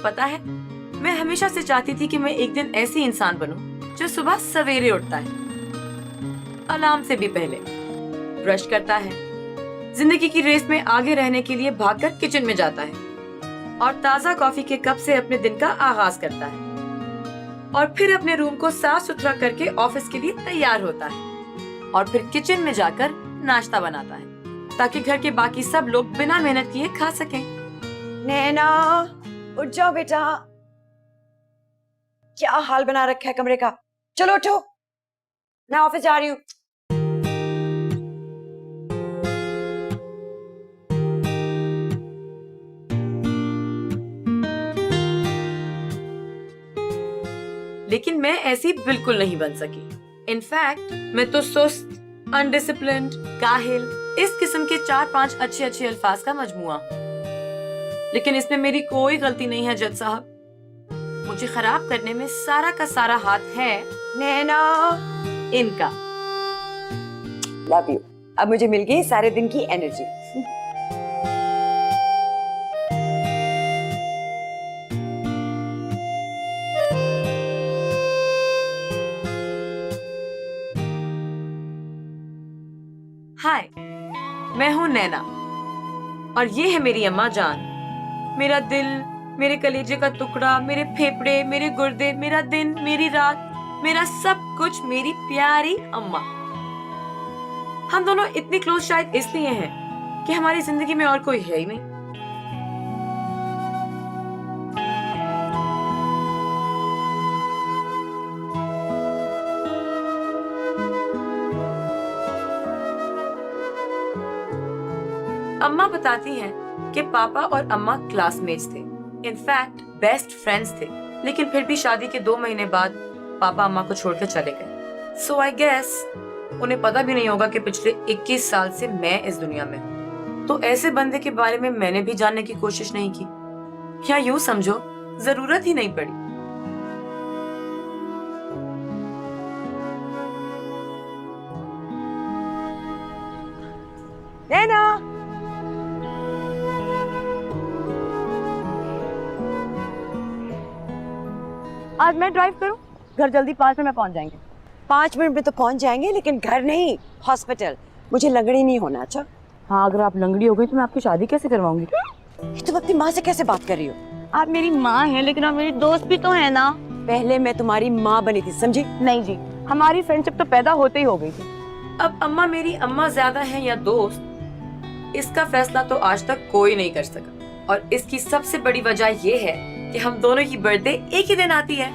पता है, मैं हमेशा से चाहती थी कि मैं एक दिन ऐसी इंसान बनूं जो सुबह सवेरे उठता है, अलार्म से भी पहले, ब्रश करता है, जिंदगी की रेस में आगे रहने के लिए भागकर किचन में जाता है और ताजा कॉफी के कप से अपने दिन का आगाज करता है और फिर अपने रूम को साफ सुथरा करके ऑफिस के लिए तैयार होता है और फिर किचन में जाकर नाश्ता बनाता है ताकि घर के बाकी सब लोग बिना मेहनत किए खा सकें। नैना, उठ जाओ बेटा। क्या हाल बना रखा है कमरे का। चलो उठो, मैं ऑफिस जा रही हूँ। लेकिन मैं ऐसी बिल्कुल नहीं बन सकी। इनफैक्ट मैं तो सुस्त, अनडिसिप्लिन्ड, काहिल, इस किस्म के 4-5 अच्छे अच्छे अल्फाज का मजमुआ। लेकिन इसमें मेरी कोई गलती नहीं है जज साहब। मुझे खराब करने में सारा का सारा हाथ है नैना, इनका। Love you. अब मुझे मिल गई सारे दिन की एनर्जी। हाय, मैं हूँ नैना और ये है मेरी अम्मा जान। मेरा दिल, मेरे कलेजे का टुकड़ा, मेरे फेफड़े, मेरे गुर्दे, मेरा दिन, मेरी रात, मेरा सब कुछ मेरी प्यारी अम्मा। हम दोनों इतनी क्लोज शायद इसलिए हैं कि हमारी जिंदगी में और कोई है ही नहीं। अम्मा बताती हैं कि पापा और अम्मा क्लासमेट्स थे, इनफैक्ट बेस्ट फ्रेंड्स थे। लेकिन फिर भी शादी के 2 महीने बाद पापा अम्मा को छोड़कर चले गए। सो आई गेस उन्हें पता भी नहीं होगा कि पिछले 21 साल से मैं इस दुनिया में हूँ। तो ऐसे बंदे के बारे में मैंने भी जानने की कोशिश नहीं की, या यूं समझो जरूरत ही नहीं पड़ी। नैना, आज मैं ड्राइव करूं? घर जल्दी 5 मिनट में पहुंच जाएंगे। 5 मिनट में तो पहुंच जाएंगे, लेकिन घर नहीं, हॉस्पिटल। मुझे लंगड़ी नहीं होना। अच्छा हाँ, अगर आप लंगड़ी हो गई तो मैं आपकी शादी कैसे करवाऊंगी? तुम अपनी माँ से कैसे बात कर रही हो? आप मेरी माँ हैं, लेकिन आप मेरी दोस्त भी तो है ना। पहले मैं तुम्हारी माँ बनी थी, समझी? नहीं जी, हमारी फ्रेंडशिप तो पैदा होते ही हो गई थी। अब अम्मा मेरी अम्मा ज्यादा है या दोस्त, इसका फैसला तो आज तक कोई नहीं कर सका। और इसकी सबसे बड़ी वजह ये है कि हम दोनों की बर्थडे एक ही दिन आती है।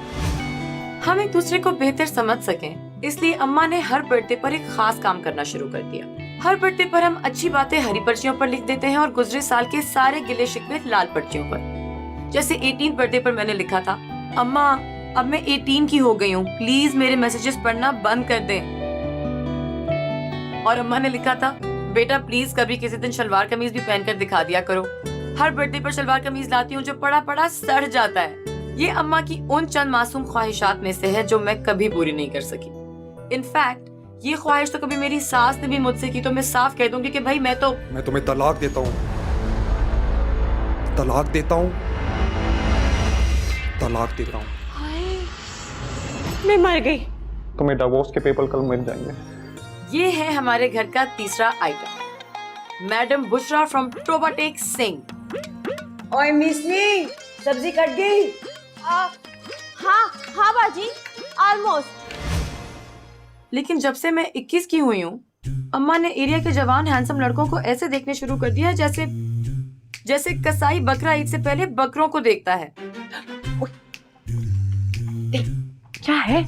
हम एक दूसरे को बेहतर समझ सकें, इसलिए अम्मा ने हर बर्थडे पर एक खास काम करना शुरू कर दिया। हर बर्थडे पर हम अच्छी बातें हरी पर्चियों पर लिख देते हैं और गुजरे साल के सारे गिले शिकवे लाल पर्चियों पर। जैसे 18th बर्थडे पर मैंने लिखा था, अम्मा अब मैं 18 की हो गई हूँ, प्लीज मेरे मैसेजेस पढ़ना बंद कर दें। और अम्मा ने लिखा था, बेटा प्लीज कभी किसी दिन शलवार कमीज भी पहनकर दिखा दिया करो। हर बर्थडे पर शलवार कमीज लाती हूँ जो पड़ा पड़ा सड़ जाता है। ये अम्मा की उन चंद मासूम ख्वाहिशात में से है जो मैं कभी पूरी नहीं कर सकी। इनफैक्ट ये ख्वाहिश तो कभी मेरी सास ने भी मुझसे की तो मैं साफ कह दूंगी कि भाई मैं तुम्हें तलाक देता हूँ, तलाक देता हूँ, तलाक देता हूँ। मैं मर गई। तुम्हें डिवोर्स के पेपर कल मिल जाएंगे। ये है हमारे घर का तीसरा item, madam Bushra from Toba Tek Singh. ओए मिसनी, सब्जी कट गई? हाँ हाँ बाजी, ऑलमोस्ट। लेकिन जब से मैं 21 की हुई हूँ, अम्मा ने एरिया के जवान हैंडसम लड़कों को ऐसे देखने शुरू कर दिया जैसे कसाई बकरा ईद से पहले बकरों को देखता है। क्या है?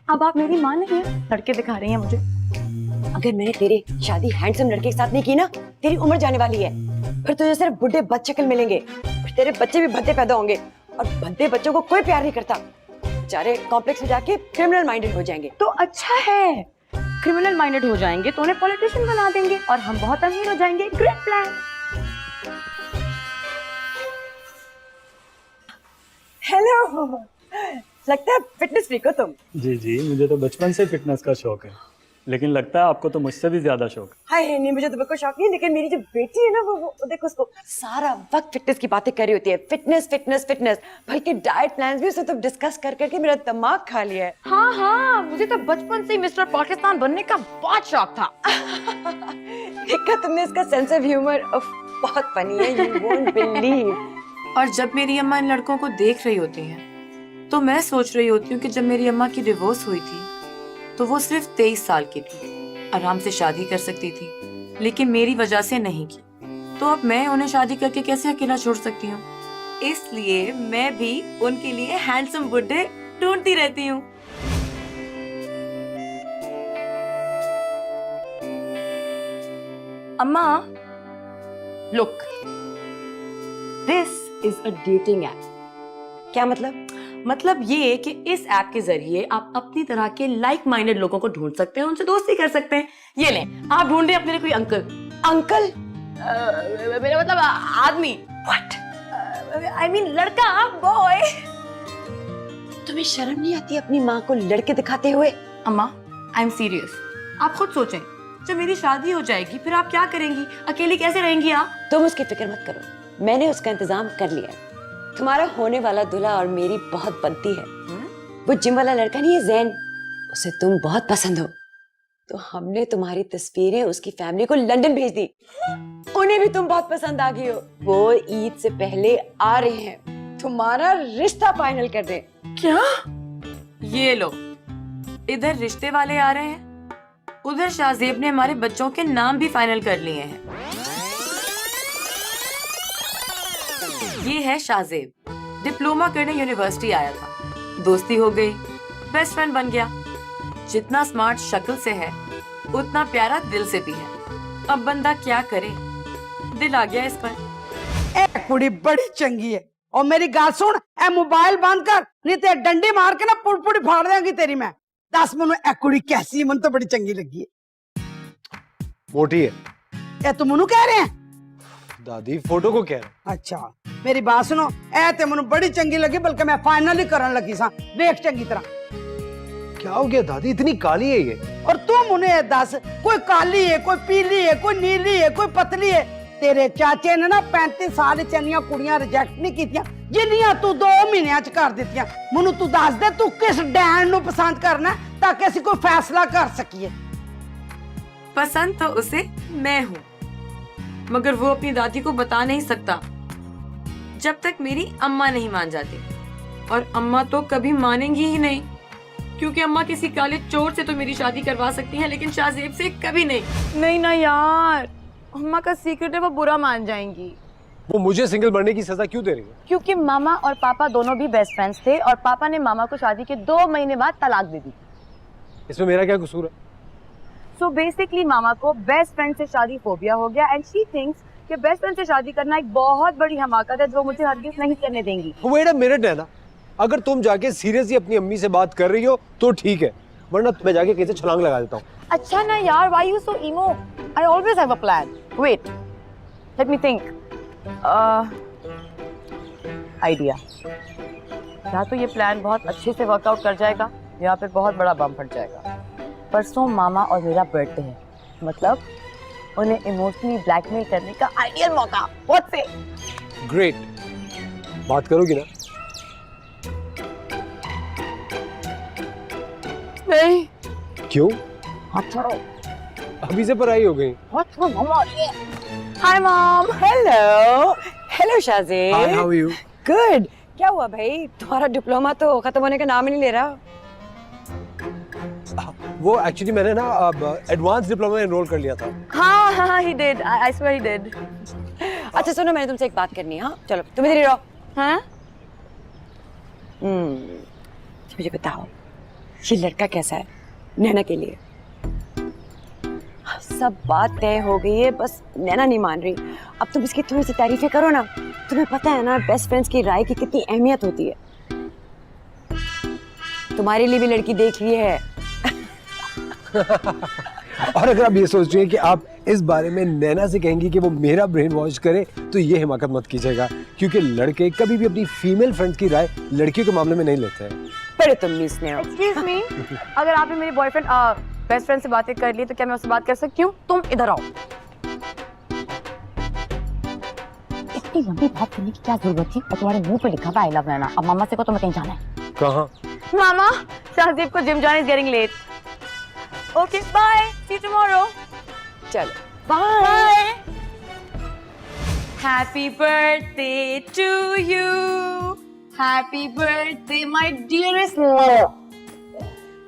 अब आप मेरी माँ नहीं है, लड़के दिखा रही हैं मुझे। अगर मैंने तेरी शादी हैंडसम लड़के के साथ नहीं की ना, तेरी उम्र जाने वाली है। फिर तुझे सिर्फ बुढ़े बच्चे मिलेंगे, फिर तेरे बच्चे भी भद्दे पैदा होंगे और भद्दे बच्चों को कोई प्यार नहीं करता। बेचारे कॉम्प्लेक्स में जाके क्रिमिनल माइंडेड हो जाएंगे। तो अच्छा है, क्रिमिनल माइंडेड हो जाएंगे तो उन्हें पॉलिटिशियन बना देंगे और हम बहुत अमीर हो जाएंगे। Great plan. हेलो, लगता है फिटनेस फ्रीक हो तुम। जी जी, मुझे तो बचपन से फिटनेस का शौक है। लेकिन लगता है आपको तो मुझसे भी ज्यादा शौक। हाय नहीं, मुझे तो बिल्कुल शौक नहीं, लेकिन मेरी जो बेटी है ना वो देखो उसको सारा वक्त फिटनेस की बातें कर रही होती है। फिटनेस फिटनेस फिटनेस, बल्कि डाइट प्लान्स भी उसे तो डिस्कस कर करके मेरा दिमाग खा लिया है। हाँ हाँ, मुझे तो बचपन से ही मिस्टर पाकिस्तान बनने का बहुत शौक था। देखा तुमने इसका सेंस ऑफ ह्यूमर, बहुत फनी है, यू वोंट बिलीव। और जब मेरी अम्मा इन लड़कों को देख रही होती हैं, तो मैं सोच रही होती हूँ कि जब मेरी अम्मा की डिवोर्स हुई थी तो वो सिर्फ 23 साल की थी, आराम से शादी कर सकती थी, लेकिन मेरी वजह से नहीं की। तो अब मैं उन्हें शादी करके कैसे अकेला छोड़ सकती हूँ? इसलिए मैं भी उनके लिए हैंडसम बुड्ढे ढूंढती रहती हूँ। अम्मा, look, this is a dating app. क्या मतलब? मतलब ये कि इस ऐप के जरिए आप अपनी तरह के लाइक माइंडेड लोगों को ढूंढ सकते हैं, उनसे दोस्ती कर सकते हैं। ये लें, आप ढूंढे अपने लिए कोई अंकल। अंकल? मेरा मतलब आदमी। व्हाट? आई मीन लड़का, बॉय। तुम्हें शर्म नहीं आती अपनी माँ को लड़के दिखाते हुए? अम्मा, आई एम सीरियस। आप खुद सोचें, जब मेरी शादी हो जाएगी फिर आप क्या करेंगी? अकेली कैसे रहेंगी आप? तुम उसकी फिक्र मत करो, मैंने उसका इंतजाम कर लिया है। तुम्हारा होने वाला दूल्हा और मेरी बहुत बनती है। वो जिम वाला लड़का नहीं है, जैन, उसे तुम बहुत पसंद हो, तो हमने तुम्हारी तस्वीरें उसकी फैमिली को लंदन भेज दी। उन्हें भी तुम बहुत पसंद आ गई हो, वो ईद से पहले आ रहे हैं, तुम्हारा रिश्ता फाइनल कर रहे हैं। क्या? ये लो, इधर रिश्ते वाले आ रहे हैं, उधर शाहजेब ने हमारे बच्चों के नाम भी फाइनल कर लिए हैं। ये है शाहजेब, डिप्लोमा करने यूनिवर्सिटी आया था, दोस्ती हो गई, बेस्ट फ्रेंड बन गया। जितना स्मार्ट शक्ल से है उतना प्यारा दिल से भी है। अब बंदा क्या करे, दिल आ गया इस पर। ए कुड़ी बड़ी चंगी है, और मेरी गाल सुन, ए मोबाइल बंद कर, नहीं ते डंडी मार के ना पुड़ी फाड़ देंगी तेरी मैं। दस मनु ए कुड़ी कैसी है? मन तो बड़ी चंगी लगी है। मोटी है। ए तुम मनु कह रहे हैं? दादी फोटो को कह रहे। अच्छा मेरी बात सुनो, ए ते मनु बड़ी चंगी लगी, बल्कि मैं फाइनल ही करन लगी सा। देख चंगी तरह। क्या हो गया दादी, इतनी काली है ये? और तू मुने दस, कोई काली है, कोई पीली है, कोई नीली है, कोई पतली है। तेरे चाचे ने ना 35 साल चनिया कुड़ियां रिजेक्ट नहीं कीतियां, जिन्नियां तू 2 महीनों च कर दित्तियां। मनु तू दस दे, तू किस डैन नु पसंद करना ताकि ਅਸੀਂ कोई फैसला कर सकिए। पसंद तो उसे मैं हूँ, मगर वो अपनी दादी को बता नहीं सकता जब तक मेरी अम्मा नहीं मान जाती। और अम्मा तो कभी मानेंगी ही नहीं, क्योंकि अम्मा किसी काले चोर से तो मेरी शादी करवा सकती हैं, लेकिन शाहजेब से कभी नहीं। नहीं ना यार, अम्मा का सीक्रेट है, वो बुरा मान जाएंगी। वो मुझे सिंगल बनने की सजा क्यों दे रही है? क्योंकि मामा और पापा दोनों भी बेस्ट फ्रेंड्स थे, और पापा ने मामा को शादी के 2 महीने बाद तलाक दे दी। इसमें मेरा क्या कसूर है? सो बेसिकली मामा को बेस्ट फ्रेंड से शादी फोबिया हो गया, एंड शी थिंक्स कि बेस्ट फ्रेंड से शादी करना एक बहुत बड़ी हमाकत है जो मुझे हरगिज़ नहीं करने देंगी। वेट अ मिनट है ना, अगर तुम जाके सीरियसली अपनी अम्मी से बात कर रही हो तो ठीक है, वरना मैं जाके कैसे छलांग लगा देता हूँ। अच्छा ना यार, why you so emo? I always have a plan. Wait, let me think. Idea. या तो ये प्लान बहुत अच्छे से वर्कआउट कर जाएगा, या फिर बहुत बड़ा बम फट जाएगा। परसों मामा और मेरा बर्थडे है, मतलब उन्हें इमोशनली ब्लैकमेल करने का आइडियल मौका। What say? ग्रेट, बात करोगी ना? नहीं। क्यों? हाथ छोड़ो। अभी से पढ़ाई हो गई। हाथ छोड़ो, मम्मा आ रही है। Hi mom. Hello hello Shahzeb. Hi, how are you? Good. क्या हुआ भाई, तुम्हारा डिप्लोमा तो खत्म होने का नाम ही नहीं ले रहा। वो एक्चुअली मैंने ना एडवांस डिप्लोमा में एनरोल कर लिया था। हाँ हाँ हाँ, he did. I swear he did. अच्छा सुनो, मैंने तुमसे एक बात करनी है। हाँ चलो, तुम इधर ही रहो। हाँ? मुझे बताओ, ये लड़का कैसा है नैना के लिए? सब बात तय हो गई है, बस नैना नहीं मान रही। अब तुम इसकी थोड़ी सी तारीफें करो ना। तुम्हें पता है ना बेस्ट फ्रेंड्स की राय की कितनी अहमियत होती है। तुम्हारे लिए भी लड़की देख ली है। और अगर आप ये सोच रही हैं कि आप इस बारे में नैना से कहेंगी कि वो मेरा ब्रेन वॉश करे, तो ये हिमाकत मत कीजिएगा, क्योंकि लड़के कभी भी अपनी फीमेल फ्रेंड्स की राय लड़कियों के मामले में नहीं लेते हैं। पर तुम मिस ने हो। Excuse me, अगर आपने मेरे बॉयफ्रेंड बेस्ट फ्रेंड से बातें कर ली तो क्या मैं उससे बात कर सकती हूँ? तुम इधर आओ। इतनी लंबी बात करने की क्या जरूरत थी? और तुम्हारे मुंह पे लिखा था आई लव नैना। अब मामा से को तुम्हें कहीं जाना है। कहाँ? मामा, शाहजीब को जिम जाना is getting late. Okay bye, see you tomorrow. चलो bye. Happy birthday to you, happy birthday my dearest.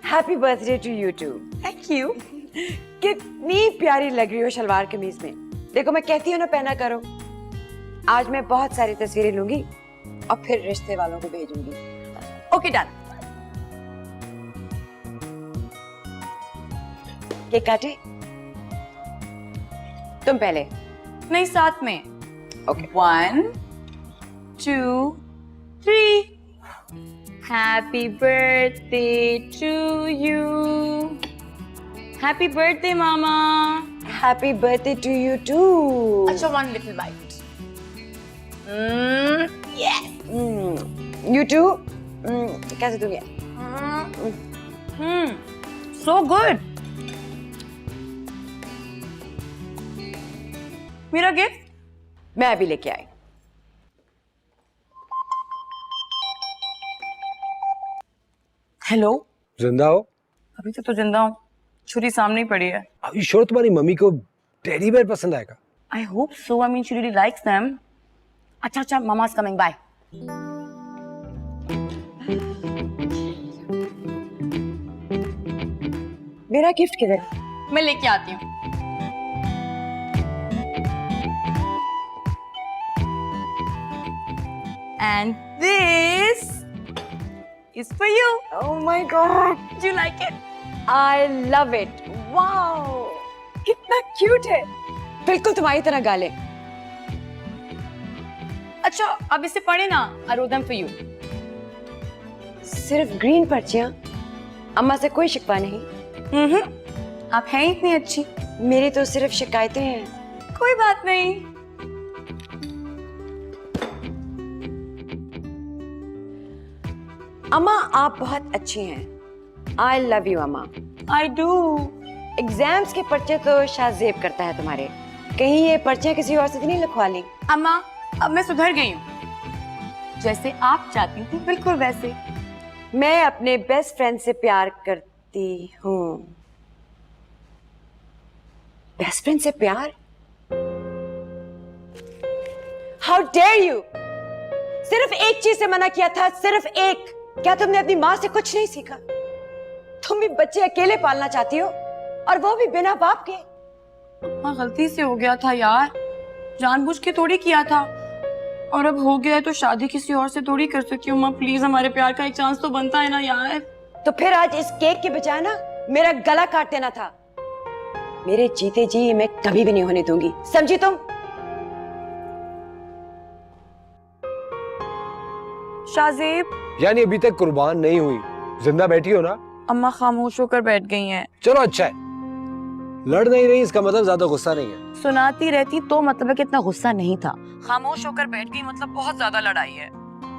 Happy birthday to you too. Thank you. कितनी प्यारी लग रही हो शलवार कमीज में। देखो मैं कहती हूँ ना पहना करो। आज मैं बहुत सारी तस्वीरें लूंगी और फिर रिश्ते वालों को भेजूंगी। Okay done. केक काटे? तुम पहले। नहीं, साथ में। Okay. 1 2 3। Happy birthday to you. Happy birthday मामा। Happy birthday to you too. अच्छा, one little bite. You too. कैसे दूंगी? So good. मेरा गिफ्ट मैं अभी लेके आई। हेलो। जिंदा हो? अभी तक तो जिंदा हूँ, छुरी सामने ही पड़ी है। Are you sure तुम्हारी मम्मी को टेडी बेयर पसंद आएगा? I hope so, I mean she really likes them. अच्छा अच्छा, मामा's coming, बाय। मेरा गिफ्ट किधर? मैं लेके आती हूँ। And this is for you. Oh my God! Do you like it? I love it. Wow! कितना क्यूट है। बिल्कुल तुम्हारी तरह गाले। अच्छा, अब इसे पढ़े ना। I wrote them for you. सिर्फ ग्रीन पर्चियां? अम्मा से कोई शिकवा नहीं? आप हैं इतनी अच्छी। मेरी तो सिर्फ शिकायतें हैं। कोई बात नहीं। अम्मा आप बहुत अच्छी हैं। I love you अम्मा। I do. एग्जाम्स के पर्चे तो शाहजेब करता है तुम्हारे। कहीं ये पर्चियां किसी और से तो नहीं लिखवा ली? अम्मा, अब मैं सुधर गई हूँ। जैसे आप चाहती थी बिल्कुल वैसे। मैं अपने बेस्ट फ्रेंड से प्यार करती हूँ। बेस्ट फ्रेंड से प्यार? How dare you! सिर्फ एक चीज से मना किया था, सिर्फ एक। क्या तुमने अपनी माँ से कुछ नहीं सीखा? तुम भी बच्चे अकेले पालना चाहती हो, और वो भी बिना बाप के। हाँ, गलती से हो गया था यार, जानबूझ के थोड़ी किया था। और अब हो गया है तो शादी किसी और से थोड़ी कर सकती हूँ। माँ प्लीज, हमारे प्यार का एक चांस तो बनता है ना यार। तो फिर आज इस केक के बजाय ना मेरा गला काट देना था। मेरे जीते जी ये मैं कभी भी नहीं होने दूंगी, समझी तुम? शाहजेब, यानी अभी तक कुर्बान नहीं हुई, जिंदा बैठी हो ना? अम्मा खामोश होकर बैठ गई हैं। चलो अच्छा है, लड़ नहीं रही इसका मतलब ज्यादा गुस्सा नहीं है। सुनाती रहती तो मतलब है कि इतना गुस्सा नहीं था। खामोश होकर बैठ गई मतलब बहुत ज्यादा लड़ाई है।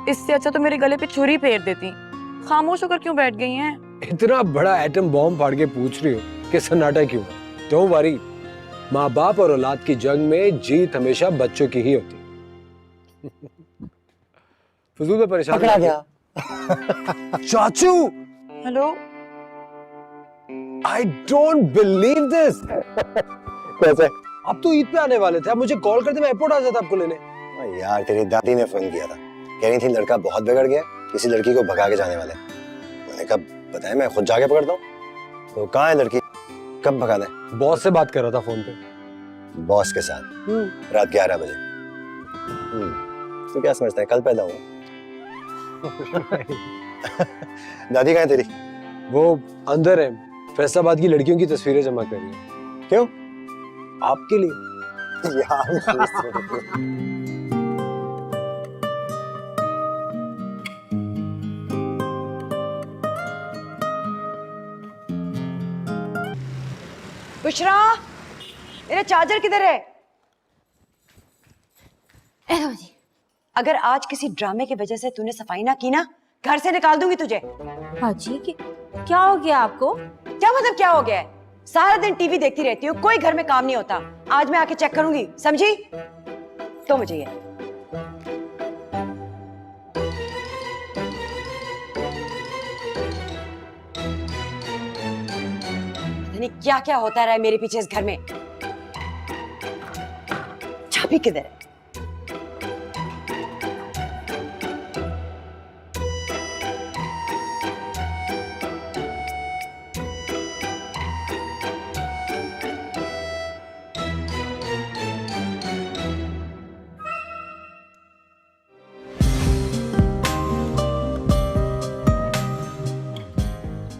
इससे अच्छा तो मेरे गले पे छुरी फेर देती। खामोश होकर क्यों बैठ गई हैं? इतना बड़ा एटम बॉम्ब फाड़ के पूछ रही हो कि सन्नाटा क्यों? डोंट वरी, माँ बाप और औलाद की जंग में जीत हमेशा बच्चों की ही होती है। फजूल में परेशान पकड़ा गया। चाचू, hello. I don't believe this. कैसे? अब तो ईद पे आने वाले थे, अब मुझे कॉल करते मैं एयरपोर्ट आ जाता आपको लेने। यार तेरी दादी ने फोन किया था, कह रही थी लड़का बहुत बिगड़ गया, किसी लड़की को भगा के जाने वाले। मैंने कहा बताया मैं खुद जाके पकड़ता हूँ। तो कहाँ है लड़की, कब भगा दें? बॉस से बात कर रहा था फोन पे। बॉस के साथ रात 11 बजे। तो क्या समझता है कल पैदा हुआ? दादी कहाँ है तेरी? वो अंदर है, फैसलाबाद की लड़कियों की तस्वीरें जमा कर रही है। क्यों? आपके लिए। यार बुशरा, मेरा चार्जर किधर है? अगर आज किसी ड्रामे की वजह से तूने सफाई ना की ना, घर से निकाल दूंगी तुझे। हाजी, क्या हो गया आपको? क्या मतलब क्या हो गया है? सारा दिन टीवी देखती रहती हूँ, कोई घर में काम नहीं होता। आज मैं आके चेक करूंगी, समझी? तो मुझे ये क्या क्या होता रहा है मेरे पीछे इस घर में। चाबी किधर है?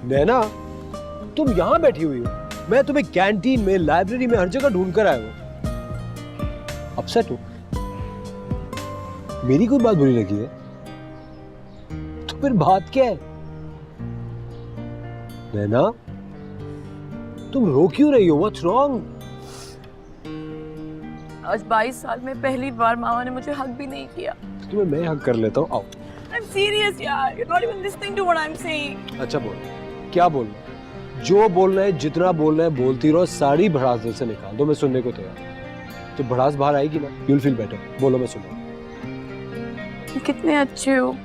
नैना, तुम यहाँ बैठी हुई हो, मैं तुम्हें कैंटीन में, लाइब्रेरी में, हर जगह ढूंढ कर आया हूँ। अपसेट हो? मेरी कोई बात बुरी लगी है तो फिर बात क्या है? नैना, तुम रो क्यों रही हो? What's wrong? आज 22 साल में पहली बार मामा ने मुझे हक भी नहीं किया। तुम्हें मैं हक कर लेता हूँ, आओ। I'm serious यार, you're not even listening to what I'm saying. अच्छा बोल, क्या बोलना? जो बोलना है, जितना बोलना है बोलती रहो, सारी भड़ास दिल से निकाल दो, मैं सुनने को तैयार। तो भड़ास बाहर आएगी ना, you'll feel better। बोलो, मैं सुनूं। कितने अच्छे हो,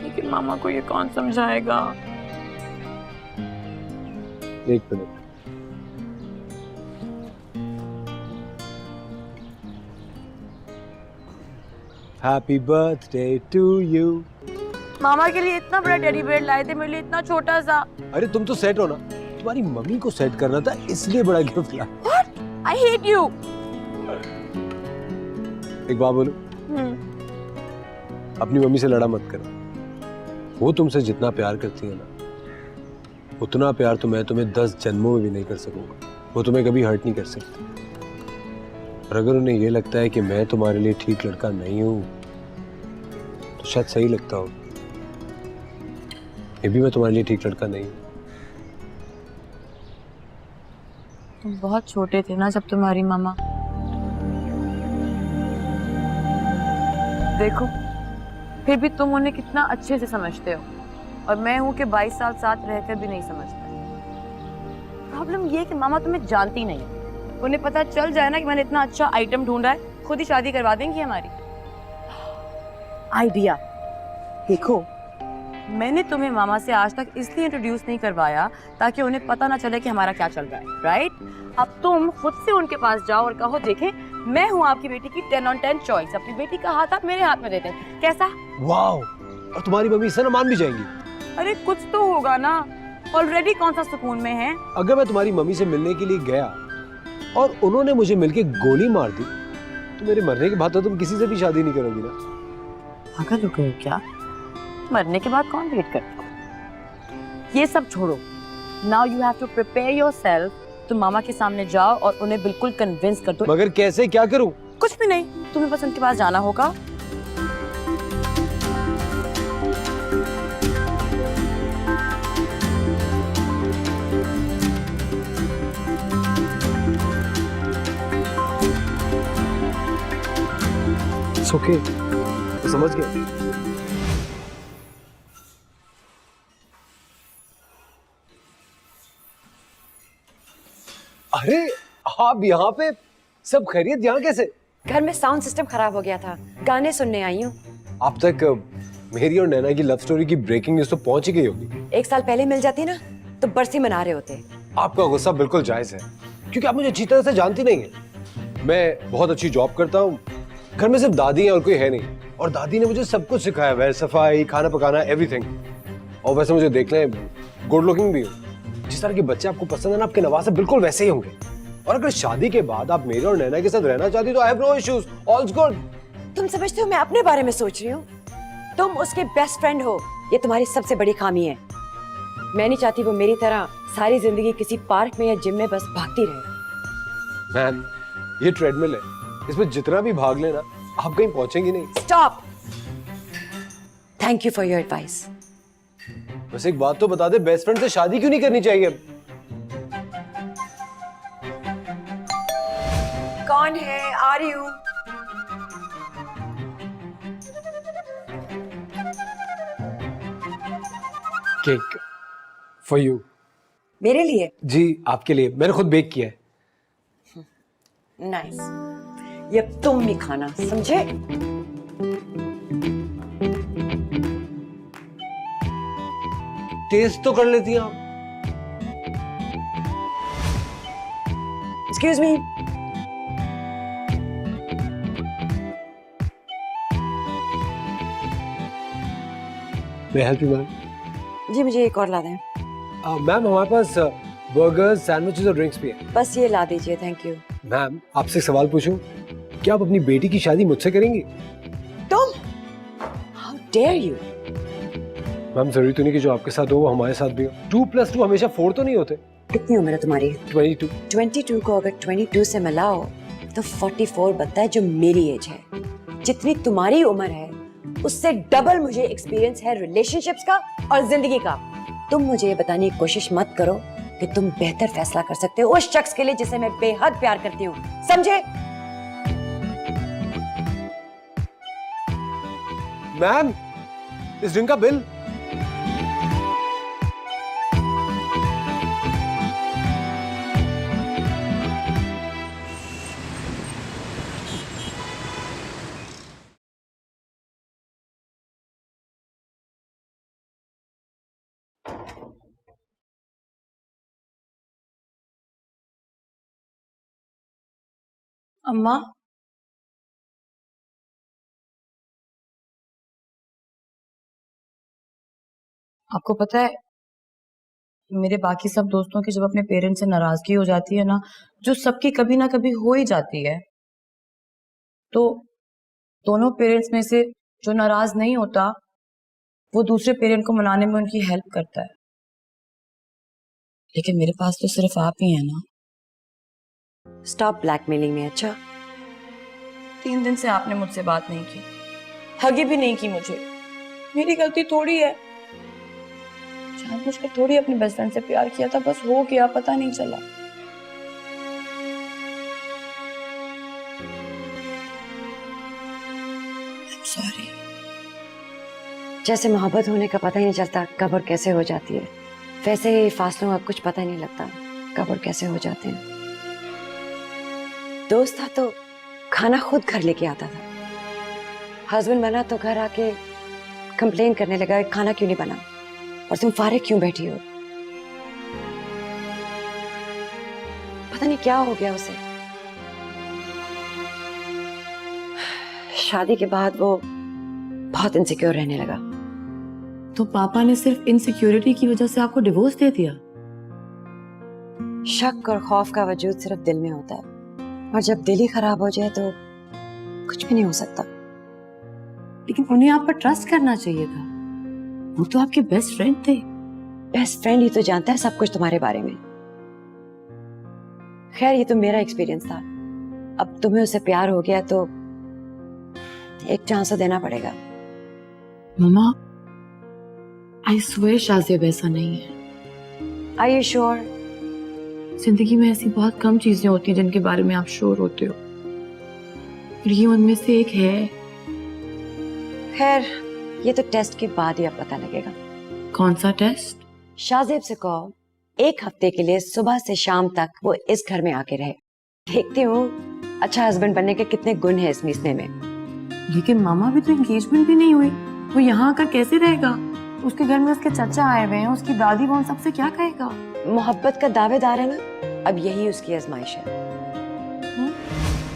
लेकिन मामा को ये कौन समझाएगा? एक minute. Happy birthday to you। मामा के लिए इतना बड़ा टेडी बेयर लाए थे, मेरे लिए इतना छोटा सा। अरे तुम तो सेट हो ना, तुम्हारी मम्मी को सेट करना था, इसलिए बड़ा गिफ्ट लाया। What? I hate you। एक बात बोलो, अपनी मम्मी से लड़ा मत करो। वो तुमसे जितना प्यार करती है ना, उतना प्यार तो मैं तुम्हें 10 जन्मों में भी नहीं कर सकूंगा। वो तुम्हें कभी हर्ट नहीं कर सकती। और अगर उन्हें ये लगता है कि मैं तुम्हारे लिए ठीक लड़का नहीं हूं, तो शायद सही लगता हो। ये भी मैं तुम्हारे लिए ठीक लड़का नहीं हूं। तुम बहुत छोटे थे ना जब तुम्हारी मामा। देखो, फिर भी तुम उन्हें कितना अच्छे से समझते हो, और मैं हूं कि 22 साल साथ रहकर भी नहीं समझता। प्रॉब्लम ये है कि मामा तुम्हें जानती नहीं। उन्हें पता चल जाए ना कि मैंने इतना अच्छा आइटम ढूंढा है, खुद ही शादी करवा देंगी हमारी। आइडिया देखो, मैंने तुम्हें मामा से आज तक इसलिए इंट्रोड्यूस नहीं करवाया ताकि उन्हें पता ना चले कि हमारा क्या चल रहा है, राइट? अब तुम खुद से उनके पास जाओ और कहो, देखें मैं हूँ आपकी बेटी की 10 on 10 चॉइस, अपनी बेटी का हाथ आप मेरे हाथ में देते हैं, कैसा? वाओ! और तुम्हारी मम्मी इससे ना मान भी जाएंगी। अरे कुछ तो होगा ना, ऑलरेडी कौन सा सुकून में है। अगर मैं तुम्हारी मम्मी से मिलने के लिए गया और उन्होंने मुझे मिलके गोली मार दी, तो मेरे मरने के बाद तो तुम किसी से भी शादी नहीं करोगी ना? पागल हो गए हो क्या? मरने के बाद कौन वेट करता? ये सब छोड़ो, now you have to prepare yourself. तुम मामा के सामने जाओ और उन्हें बिल्कुल कन्विंस कर दो। मगर कैसे, क्या करूं? कुछ भी नहीं, तुम्हें बस उनके पास जाना होगा। It's okay, समझ गए। अरे आप यहाँ पे, सब खैरियत? यहाँ कैसे? घर में साउंड सिस्टम खराब हो गया था, गाने सुनने आई हूँ। आप तक मेरी और नैना की लव स्टोरी की ब्रेकिंग न्यूज तो पहुंच ही गई होगी। 1 साल पहले मिल जाती ना तो बरसी मना रहे होते। आपका गुस्सा बिल्कुल जायज है, क्योंकि आप मुझे अच्छी तरह से जानती नहीं है। मैं बहुत अच्छी जॉब करता हूँ, घर में सिर्फ दादी है और कोई है नहीं, और दादी ने मुझे सब कुछ सिखाया है, सफाई, खाना पकाना, एवरीथिंग। और वैसे मुझे देखने गुड लुकिंग भी हूँ। जिस तरह के बच्चे आपको पसंद है ना, आपके नवासे बिल्कुल वैसे ही होंगे। और अगर शादी के बाद आप मेरे और नैना के साथ रहना चाहती तो I have no issues, all's good. तुम समझते हो मैं अपने बारे में सोच रही हूँ? तुम उसके बेस्ट फ्रेंड हो, ये तुम्हारी सबसे बड़ी खामी है। मैं नहीं चाहती वो मेरी तरह सारी जिंदगी किसी पार्क में या जिम में बस भागती रहे। मैन, ये ट्रेडमिल है, इसमें जितना भी भाग लेना आप कहीं पहुंचेंगी नहीं। Stop. Thank you for your advice. बस एक बात तो बता दे, बेस्ट फ्रेंड से शादी क्यों नहीं करनी चाहिए? कौन है? आ रही हूँ। Cake for you. मेरे लिए? जी आपके लिए, मैंने खुद बेक किया है। नाइस। ये तुम भी खाना, समझे? टेस्ट तो कर लेती हैं आप। Excuse me. मैं हेल्प यू मैम? जी मुझे एक और ला दें। मैम हमारे पास बर्गर्स, सैंडविचेस और ड्रिंक्स भी हैं। बस ये ला दीजिए, थैंक यू। मैम आपसे एक सवाल पूछूं, क्या आप अपनी बेटी की शादी मुझसे करेंगी? तुम? How dare you? मैम जरूरी तो नहीं कि जो आपके साथ हो वो हमारे साथ भी हो। 2+2 हमेशा 4 तो नहीं होते। कितनी उम्र है तुम्हारी? 22। 22 को अगर 22 से मिलाओ तो 44 बनता है, जो मेरी एज है। जितनी तुम्हारी उम्र है उससे डबल मुझे एक्सपीरियंस है रिलेशनशिप्स का और जिंदगी का। तुम मुझे ये बताने की कोशिश मत करो कि तुम बेहतर फैसला कर सकते हो उस शख्स के लिए जिसे मैं बेहद प्यार करती हूँ, समझे? मैम इस ड्रिंक का बिल। अम्मा, आपको पता है मेरे बाकी सब दोस्तों की जब अपने पेरेंट्स से नाराजगी हो जाती है ना, जो सबकी कभी ना कभी हो ही जाती है, तो दोनों पेरेंट्स में से जो नाराज नहीं होता वो दूसरे पेरेंट को मनाने में उनकी हेल्प करता है। लेकिन मेरे पास तो सिर्फ आप ही हैं ना। स्टॉप ब्लैकमेलिंग में। अच्छा 3 दिन से आपने मुझसे बात नहीं की, हगी भी नहीं की मुझे। मेरी गलती थोड़ी है, जानबूझकर थोड़ी अपने बेस्ट फ्रेंड से प्यार किया था, बस हो गया, पता नहीं चला। सॉरी। जैसे मोहब्बत होने का पता ही नहीं चलता कब और कैसे हो जाती है, वैसे ही फासलों का कुछ पता ही नहीं लगता कब और कैसे हो जाते हैं। दोस्त था तो खाना खुद घर लेके आता था, हस्बैंड बना तो घर आके कंप्लेन करने लगा खाना क्यों नहीं बना और तुम फारिग क्यों बैठी हो। पता नहीं क्या हो गया उसे। शादी के बाद वो बहुत इनसिक्योर रहने लगा। तो पापा ने सिर्फ इनसिक्योरिटी की वजह से आपको डिवोर्स दे दिया? शक और खौफ का वजूद सिर्फ दिल में होता है, और जब दिल ही खराब हो जाए तो कुछ भी नहीं हो सकता। लेकिन उन्हें आप पर ट्रस्ट करना चाहिए था, वो तो आपके बेस्ट फ्रेंड थे। बेस्ट फ्रेंड ही तो जानता है सब कुछ तुम्हारे बारे में। खैर ये तो मेरा एक्सपीरियंस था, अब तुम्हें उससे प्यार हो गया तो एक चांस तो देना पड़ेगा। मम्मा, आई स्वेयर शाज़ेब ऐसा नहीं है। Are you sure? जिंदगी में ऐसी बहुत कम चीजें होती हैं जिनके बारे में आप श्योर होते हो, और ये उनमें से एक है। खैर ये तो टेस्ट के बाद ही अब पता लगेगा। कौन सा टेस्ट? शाज़ेब से कहो 1 हफ्ते के लिए सुबह से शाम तक वो इस घर में आके रहे। देखती हूँ अच्छा हस्बैंड बनने के कितने गुण है इस मिसने में। लेकिन मामा भी तो एंगेजमेंट भी नहीं हुई, वो यहाँ आकर कैसे रहेगा? उसके घर में उसके चाचा आए हुए हैं, उसकी दादी, वो उन सबसे क्या कहेगा? मोहब्बत का दावेदार है ना, अब यही उसकी आजमाइश है।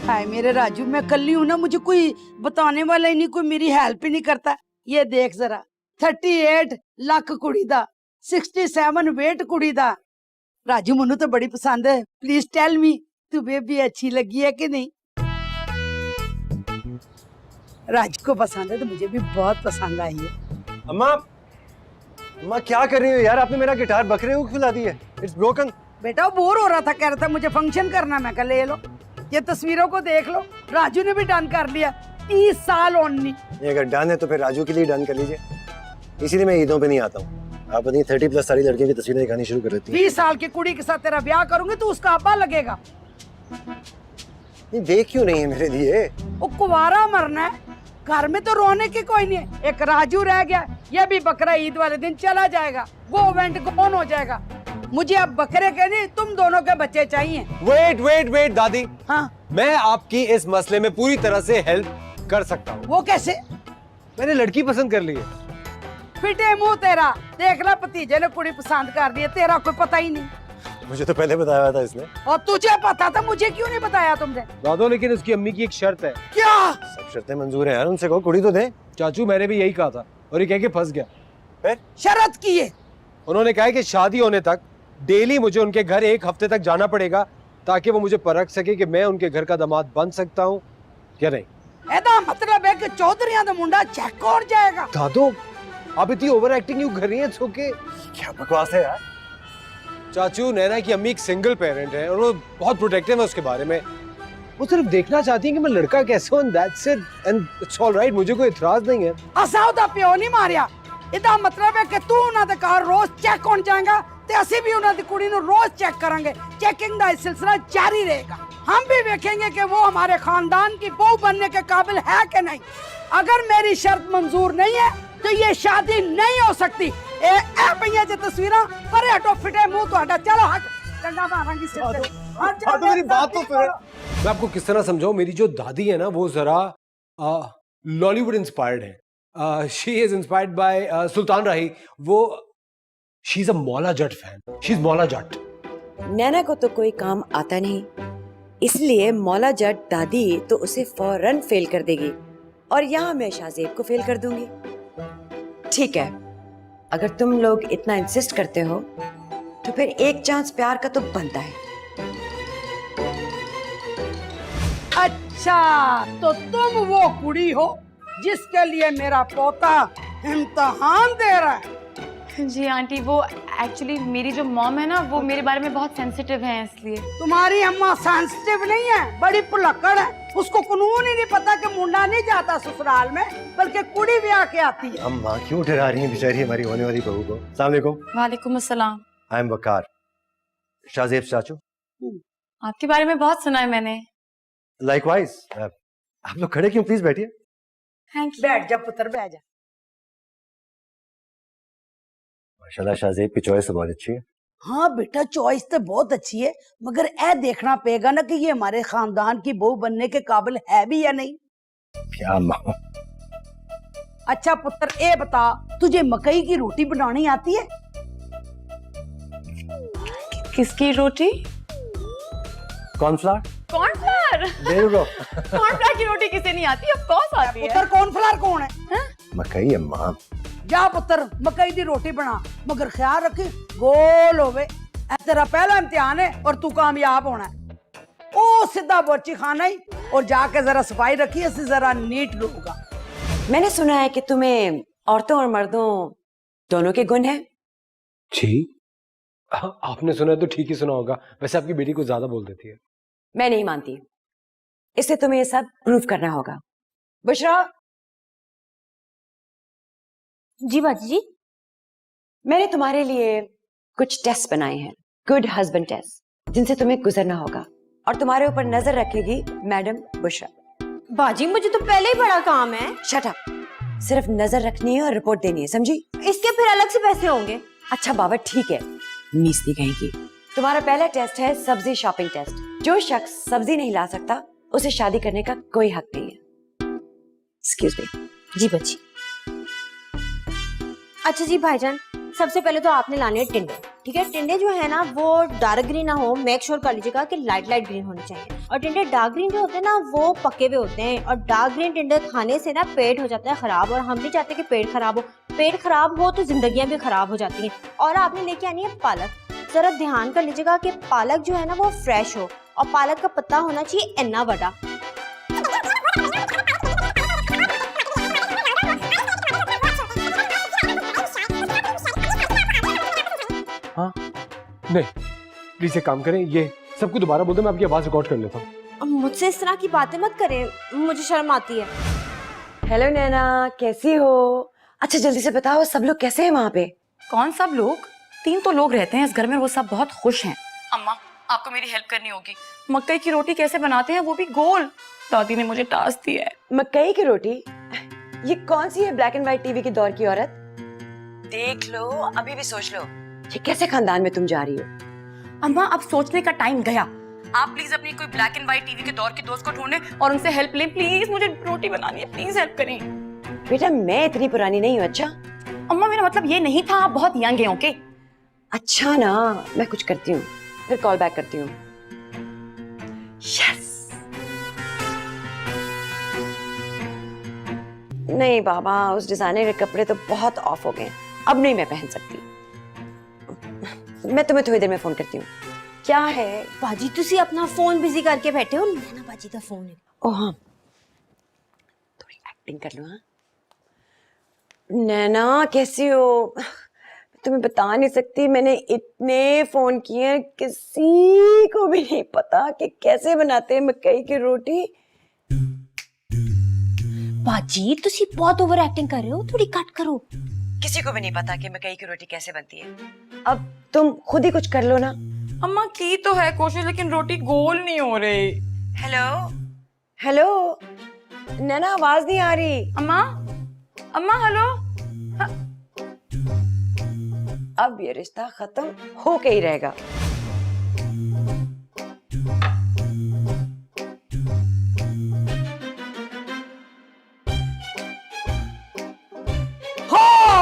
हाय मेरे राजू, मैं कल्ली हूँ ना, मुझे कोई बताने वाला ही नहीं, कोई मेरी हेल्प ही नहीं करता। ये देख जरा 38 लाख कुड़ी दा, 67 वेट कुड़ी दा। राजू मनु तो बड़ी पसंद है, प्लीज टेल मी तुम्हें भी अच्छी लगी है कि नहीं? राजू को पसंद है तो मुझे भी बहुत पसंद आई है। अम्मा, अम्मा क्या कर रही हो यार? आपने मेरा गिटार बकरे को खिला दी है, इट्स ब्रोकन। बेटा वो बोर हो रहा था, कह रहा था मुझे फंक्शन करना, मैं कहा ले लो, ये तस्वीरों को देख लो। राजू ने भी डन कर लिया, 30 साल ओनली। ये अगर डन है तो फिर राजू के लिए डन कर लीजिए, इसीलिए मैं ईदों पे नहीं आता हूँ। आप अपनी 30+ सारी लड़कियों की तस्वीरें दिखानी शुरू कर देती हैं। 20 साल की कुड़ी के साथ तेरा ब्याह करूंगी तो उसका अब्बा लगेगा। ये देख क्यों नहीं है मेरे लिए? वो कुवारा मरना है, घर में तो रोने की कोई नहीं है। एक राजू रह गया, ये भी बकरा ईद वाले दिन चला जाएगा, गो वेंट गोन हो जाएगा। मुझे अब बकरे के नहीं तुम दोनों के बच्चे चाहिए। वेट वेट वेट दादी, हाँ, मैं आपकी इस मसले में पूरी तरह से हेल्प कर सकता हूँ। वो कैसे? मैंने लड़की पसंद कर ली है। फिटे मुंह तेरा, देख ला भतीजे ने कुड़ी पसंद कर दी है, तेरा कोई पता ही नहीं। मुझे तो पहले बताया हुआ था इसने। और तुझे पता था, मुझे क्यों नहीं बताया तुमने? दादो लेकिन उसकी अम्मी की एक शर्त है। क्या? सब शर्तें मंजूर हैं यार, उनसे कहो कुड़ी तो दे। चाचू मैंने भी यही कहा था और ये कह के फंस गया। फिर शरत की है? उन्होंने कहा कि शादी होने तक डेली मुझे उनके घर 1 हफ्ते तक जाना पड़ेगा ताकि वो मुझे परख सके कि मैं उनके घर का दामाद बन सकता हूँ या नहीं। एदा मतलब है कि चौधरिया का मुंडा चेक और जाएगा। दादो आप इतनी ओवर एक्टिंग क्यों कर रही हैं? ओके क्या बकवास है यार। चाचू, नैना की अम्मी एक सिंगल पेरेंट है और वो बहुत प्रोटेक्टिव है उसके बारे में। वो सिर्फ देखना चाहती है कि मैं लड़का कैसा हूं, that's it, and it's all right, मुझे कोई इतराज नहीं है। असा दा प्यो नहीं मारिया। इदा मतलब है कि तू उन्हां दे घर रोज चेक होन जाएगा ते असी भी उन्हां दी कुड़ी नु रोज चेक करेंगे। चेकिंग दा सिलसिला जारी रहेगा। हम भी देखेंगे कि वो हमारे खानदान की बहू बनने के काबिल है कि नहीं। अगर मेरी शर्त मंजूर नहीं है तो ये शादी नहीं हो सकती। ए पईया जे तस्वीरां पर हटो, फिटे मुंह तोड़ा, चलो हट, डंडा मारांगी सिर पे। दादो मेरी बात तो सुनो। मैं आपको किस तरह समझाऊं, मेरी जो दादी है ना वो जरा लॉलीवुड इंस्पायर्ड है। शी इज इंस्पायर्ड बाय सुल्तान राही। वो she is a Maula Jatt fan, she is Maula Jatt. नैना को तो कोई काम आता नहीं, इसलिए मौला जट दादी तो उसे फौरन फेल कर देगी और यहाँ मैं शाहजेब को फेल कर दूंगी। ठीक है, अगर तुम लोग इतना इंसिस्ट करते हो तो फिर एक चांस प्यार का तो बनता है। अच्छा, तो तुम वो कुड़ी हो जिसके लिए मेरा पोता इम्तिहान दे रहा है? जी आंटी, वो एक्चुअली मेरी जो मॉम है ना वो मेरे बारे में बहुत सेंसिटिव है, इसलिए। तुम्हारी अम्मा सेंसिटिव नहीं है, बड़ी पुलक्कड़ है। उसको कानून ही नहीं पता कि मुंडा नहीं जाता ससुराल में, बल्कि कुड़ी भी आके आती है। अम्मा क्यों डरा रही हैं बेचारी हमारी होने वाली बहू को। अस्सलाम वालेकुम। वालेकुम अस्सलाम। आई एम वकार, शाहजेब चाचू। आपके बारे में बहुत सुना है मैंने। लाइकवाइज। आप लोग खड़े क्यों, प्लीज बैठिए। Thank you. बैठ जा पुत्र, बैठ जा। माशाल्लाह शाहजेब की चॉइस तो बहुत अच्छी है। हाँ बेटा, चॉइस तो बहुत अच्छी है, मगर ए देखना पड़ेगा ना कि ये हमारे खानदान की बहू बनने के काबिल है भी या नहीं। क्या अम्मा? अच्छा पुत्र, ए बता, तुझे मकई की रोटी बनानी आती है? किसकी रोटी? कॉर्नफ्लावर। कॉर्नफ्लावर? देर गो। कॉर्नफ्लावर की रोटी किसे नहीं आती? ऑफ कोर्स आती है। पुत्र कॉर्नफ्लावर कौन है? मकई अम्मा। जा पुत्र, मकई की रोटी बना, मगर ख्याल रखी गोल होवे। ए तेरा पहला इम्तिहान है और तू कामयाब होना है। ओ सीधा बोची खाना ही, और जाके जरा सफाई रखी, इससे जरा नीट लूंगा। मैंने सुना है कि तुम्हें औरतों और मर्दों दोनों के गुण हैं। जी आपने सुना है तो ठीक ही सुना होगा, वैसे आपकी बेटी को ज्यादा बोल देती है। मैं नहीं मानती, इससे तुम्हें ये सब प्रूव करना होगा। बुशरा, जी बाजी जी। मैंने तुम्हारे लिए कुछ टेस्ट बनाए हैं, गुड हस्बैंड टेस्ट, जिनसे तुम्हें गुजरना होगा और तुम्हारे ऊपर नजर रखेगी मैडम बुशरा। बाजी मुझे तो पहले ही बड़ा काम है। शट अप, सिर्फ नजर रखनी है और रिपोर्ट देनी है, समझी? इसके फिर अलग से पैसे होंगे? अच्छा बाबा ठीक है, मीसली कहेगी। तुम्हारा पहला टेस्ट है सब्जी शॉपिंग टेस्ट। जो शख्स सब्जी नहीं ला सकता उसे शादी करने का कोई हक नहीं है। Excuse me. जी बाजी। अच्छा जी भाईजान, सबसे पहले तो आपने लाने हैं टिंडे। ठीक है, टिंडे जो है ना वो डार्क ग्रीन ना हो, मेक श्योर कर लीजिएगा कि लाइट लाइट ग्रीन होने चाहिए। और टिंडे डार्क ग्रीन जो होते हैं ना वो पके हुए होते हैं, और डार्क ग्रीन टिंडे खाने से ना पेट हो जाता है खराब, और हम नहीं चाहते कि पेट खराब हो। पेट खराब हो तो जिंदगियां भी खराब हो जाती हैं। और आपने लेके आनी है पालक। जरा ध्यान कर लीजिएगा कि पालक जो है ना वो फ्रेश हो, और पालक का पत्ता होना चाहिए इतना बड़ा। हाँ नहीं, प्लीज एक काम करें, ये सबको दोबारा बोल दो, मैं आपकी आवाज रिकॉर्ड कर लेता हूँ। मुझसे इस तरह की बातें मत करें, मुझे शर्म आती है। हेलो नैना, कैसी हो? अच्छा जल्दी से बताओ, सब लोग कैसे हैं वहाँ पे? कौन सब लोग? 3 तो लोग रहते हैं इस घर में, वो सब बहुत खुश हैं। अम्मा आपको मेरी हेल्प करनी होगी। मकई की रोटी कैसे बनाते हैं, वो भी गोल? दादी ने मुझे टास्क दिया है। मकई की रोटी? ये कौन सी है ब्लैक एंड व्हाइट टीवी के दौर की औरत? देख लो, अभी भी सोच लो। ये कैसे खानदान में तुम जा रही हो? अम्मा अब सोचने का टाइम गया। आप प्लीज अपनी कोई ब्लैक एंड व्हाइट टीवी के दौर के दोस्त को ढूंढें और उनसे हेल्प लें। प्लीज मुझे रोटी बनानी है, प्लीज हेल्प करें। बेटा मैं इतनी पुरानी नहीं हूँ। अच्छा अम्मा मेरा मतलब ये नहीं था, आप बहुत यंग हैं। ओके अच्छा ना, मैं कुछ करती हूँ, फिर कॉल बैक करती हूँ। यस। नहीं बाबा, उस डिजाइनर के कपड़े तो बहुत ऑफ हो गए, अब नहीं मैं पहन सकती। मैं तुम्हें थोड़ी देर में फोन करती हूँ। क्या है? बाजी तुसी अपना फोन बिजी करके बैठे हो, नैना बाजी का फोन है। ओ हाँ, थोड़ी एक्टिंग कर लो। हाँ नैना कैसी हो? तुम्हें बता नहीं सकती, मैंने इतने फोन किए, किसी को भी नहीं पता कि कैसे बनाते हैं मकई की रोटी। बाजी तुसी बहुत ओवर एक्टिंग कर रहे हो, थोड़ी कट करो। किसी को भी नहीं पता कि मकई की रोटी कैसे बनती है। अब तुम खुद ही कुछ कर लो ना। अम्मा की तो है कोशिश, लेकिन रोटी गोल नहीं हो रही। हेलो हेलो नैना, आवाज नहीं आ रही। अम्मा अम्मा हेलो। अब ये रिश्ता खत्म होके ही रहेगा।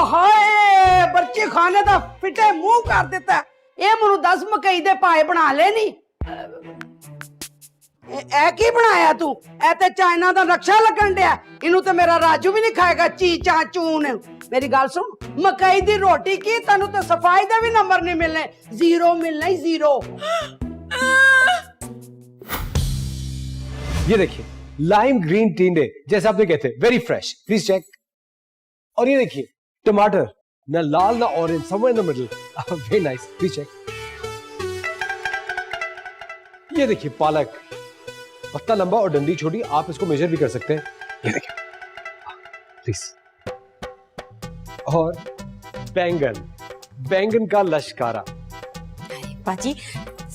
ਹਾਏ ਬੱਚੇ ਖਾਣੇ ਦਾ ਫਿੱਟੇ ਮੂੰਹ ਕਰ ਦਿੱਤਾ। ਇਹ ਮੈਨੂੰ 10 ਮਕਈ ਦੇ ਪਾਏ ਬਣਾ ਲੈ ਨੀ। ਇਹ ਕੀ ਬਣਾਇਆ ਤੂੰ? ਇਹ ਤੇ ਚਾਈਨਾ ਦਾ ਨਕਸ਼ਾ ਲੱਗਣ ਡਿਆ। ਇਹਨੂੰ ਤੇ ਮੇਰਾ ਰਾਜੂ ਵੀ ਨਹੀਂ ਖਾਏਗਾ। ਚੀ ਚਾ ਚੂਨ। ਮੇਰੀ ਗੱਲ ਸੁਣ, ਮਕਈ ਦੀ ਰੋਟੀ ਕੀ, ਤੈਨੂੰ ਤੇ ਸਫਾਈ ਦਾ ਵੀ ਨੰਬਰ ਨਹੀਂ ਮਿਲਨੇ, ਜ਼ੀਰੋ ਮਿਲਣਾ ਹੀ ਜ਼ੀਰੋ। ये देखिए लाइम ग्रीन टिंडे, जैसे आपने कहते, वेरी फ्रेश, प्लीज चेक। और ये देखिए टमाटर, ना लाल ना orange, somewhere in the middle, very nice, please check. ये देखिए पालक, पत्ता लंबा और डंडी छोटी, आप इसको मेजर भी कर सकते हैं। ये देखिए प्लीज। और बैंगन, बैंगन का लश्कारा। बाजी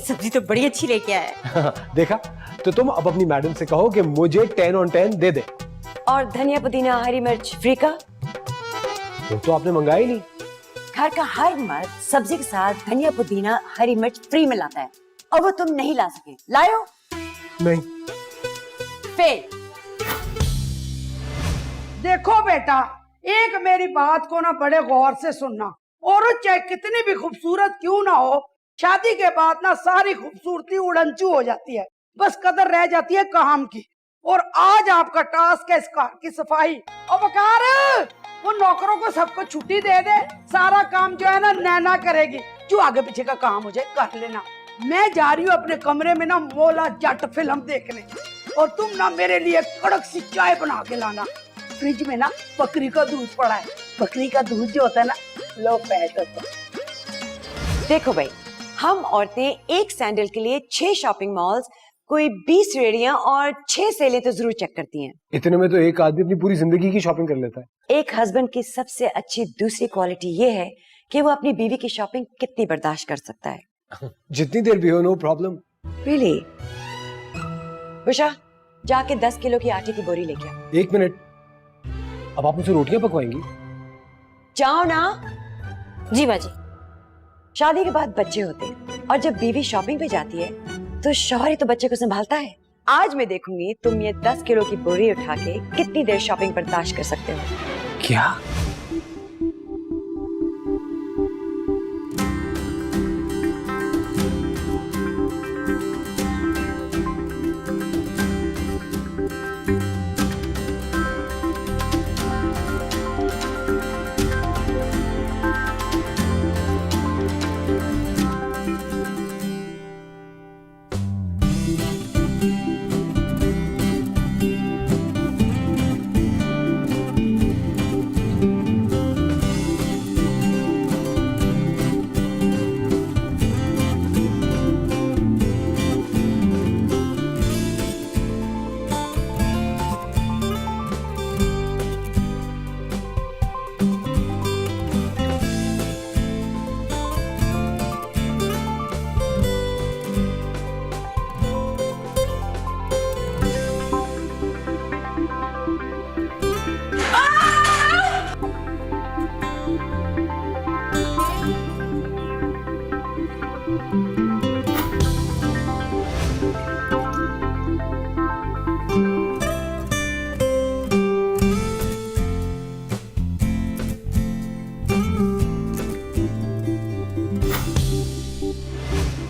सब्जी तो बड़ी अच्छी लेके आया। देखा, तो तुम अब अपनी मैडम से कहो कि मुझे 10 on 10 दे दे। और धनिया पुदीना हरी मिर्च फ्री का? वो तो आपने मंगाया ही नहीं। घर का हर मर्द सब्जी के साथ धनिया पुदीना हरी मिर्च फ्री में लाता है, और वो तुम नहीं ला सके। लायो? नहीं। फेल। देखो बेटा, एक मेरी बात को ना बड़े गौर से सुनना। औरत चाहे कितनी भी खूबसूरत क्यों ना हो, शादी के बाद ना सारी खूबसूरती उड़नचू हो जाती है, बस कदर रह जाती है काम की। और आज आपका टास्क है इस कार की सफाई। और बकार वो नौकरों को सबको छुट्टी दे दे, सारा काम जो है ना नैना करेगी। जो आगे पीछे का काम हो जाए कर लेना। मैं जा रही हूँ अपने कमरे में ना मौला जट फिल्म देखने, और तुम ना मेरे लिए कड़क सी चाय बना के लाना। फ्रिज में ना बकरी का दूध पड़ा है, बकरी का दूध जो होता है ना लो फैट होता है। देखो भाई, हम औरतें एक सैंडल के लिए 6 शॉपिंग मॉल्स, कोई 20 रेडियां और 6 सेलें तो जरूर चेक करती हैं। इतने में तो एक आदमी अपनी पूरी जिंदगी की शॉपिंग कर लेता है। एक हस्बैंड की सबसे अच्छी दूसरी क्वालिटी ये है कि वो अपनी बीवी की शॉपिंग कितनी बर्दाश्त कर सकता है। जितनी देर भी हो, नो प्रॉब्लम। रियली? उषा, जाके 10 किलो की आटे की बोरी लेके आ। 1 मिनट, अब आप मुझसे रोटियां पकवाएंगी? जाओ ना। जी बाजी। शादी के बाद बच्चे होते हैं, और जब बीवी शॉपिंग पे जाती है तो शौहर ही तो बच्चे को संभालता है। आज मैं देखूंगी तुम ये 10 किलो की बोरी उठा के कितनी देर शॉपिंग बर्दाश्त कर सकते हो। क्या?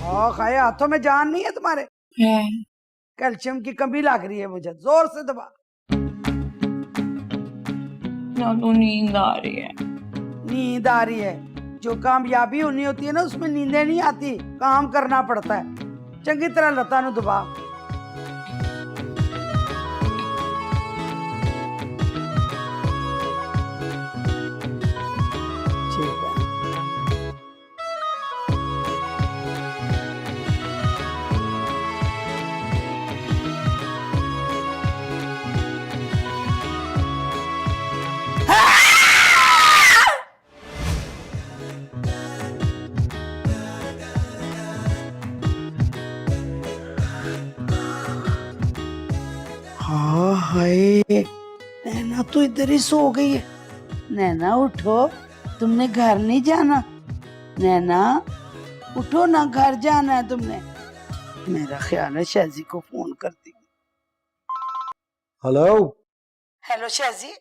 खाए हाथों में जान नहीं है तुम्हारे? कैल्शियम की कमी लग रही है मुझे, जोर से दबा। दादू नींद आ रही है। नींद आ रही है? जो कामयाबी होनी होती है ना उसमें नींदें नहीं आती, काम करना पड़ता है। चंगी तरह लता नु दबा। ठीक है। हाँ हाय, नैना तो इधर ही सो गई है। नैना उठो, तुमने घर नहीं जाना। नैना उठो ना, घर जाना है तुमने। मेरा ख्याल है शाजी को फोन करती। हेलो। हेलो शाजी,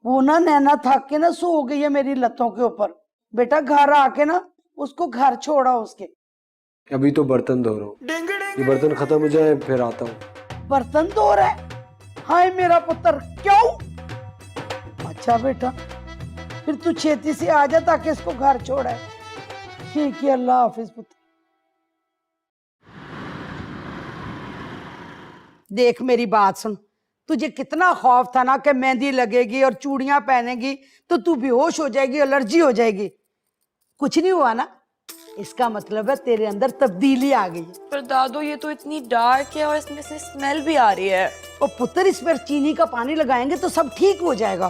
वो ना नैना थक के ना सो गई है मेरी लतों के ऊपर। बेटा घर आके ना उसको घर छोड़ा उसके। अभी तो बर्तन धो रहा हूँ, ये बर्तन खत्म हो जाए फिर आता हूँ। बर्तन धो रहा है? हाय मेरा पुत्र, क्यों? अच्छा बेटा, फिर तू छेती से आ जा ताकि इसको घर छोड़ा है। ठीक है, अल्लाह हाफिज पुत्र। देख मेरी बात सुन, तुझे कितना खौफ था ना कि मेहंदी लगेगी और चूड़ियां पहनेगी तो तू बेहोश हो जाएगी, एलर्जी हो जाएगी। कुछ नहीं हुआ ना, इसका मतलब है तेरे अंदर तब्दीली आ गई है। पर दादू ये तो इतनी डार्क है और इसमें से स्मेल भी आ रही है। और पुत्र इस पर चीनी का पानी लगाएंगे तो सब ठीक हो जाएगा।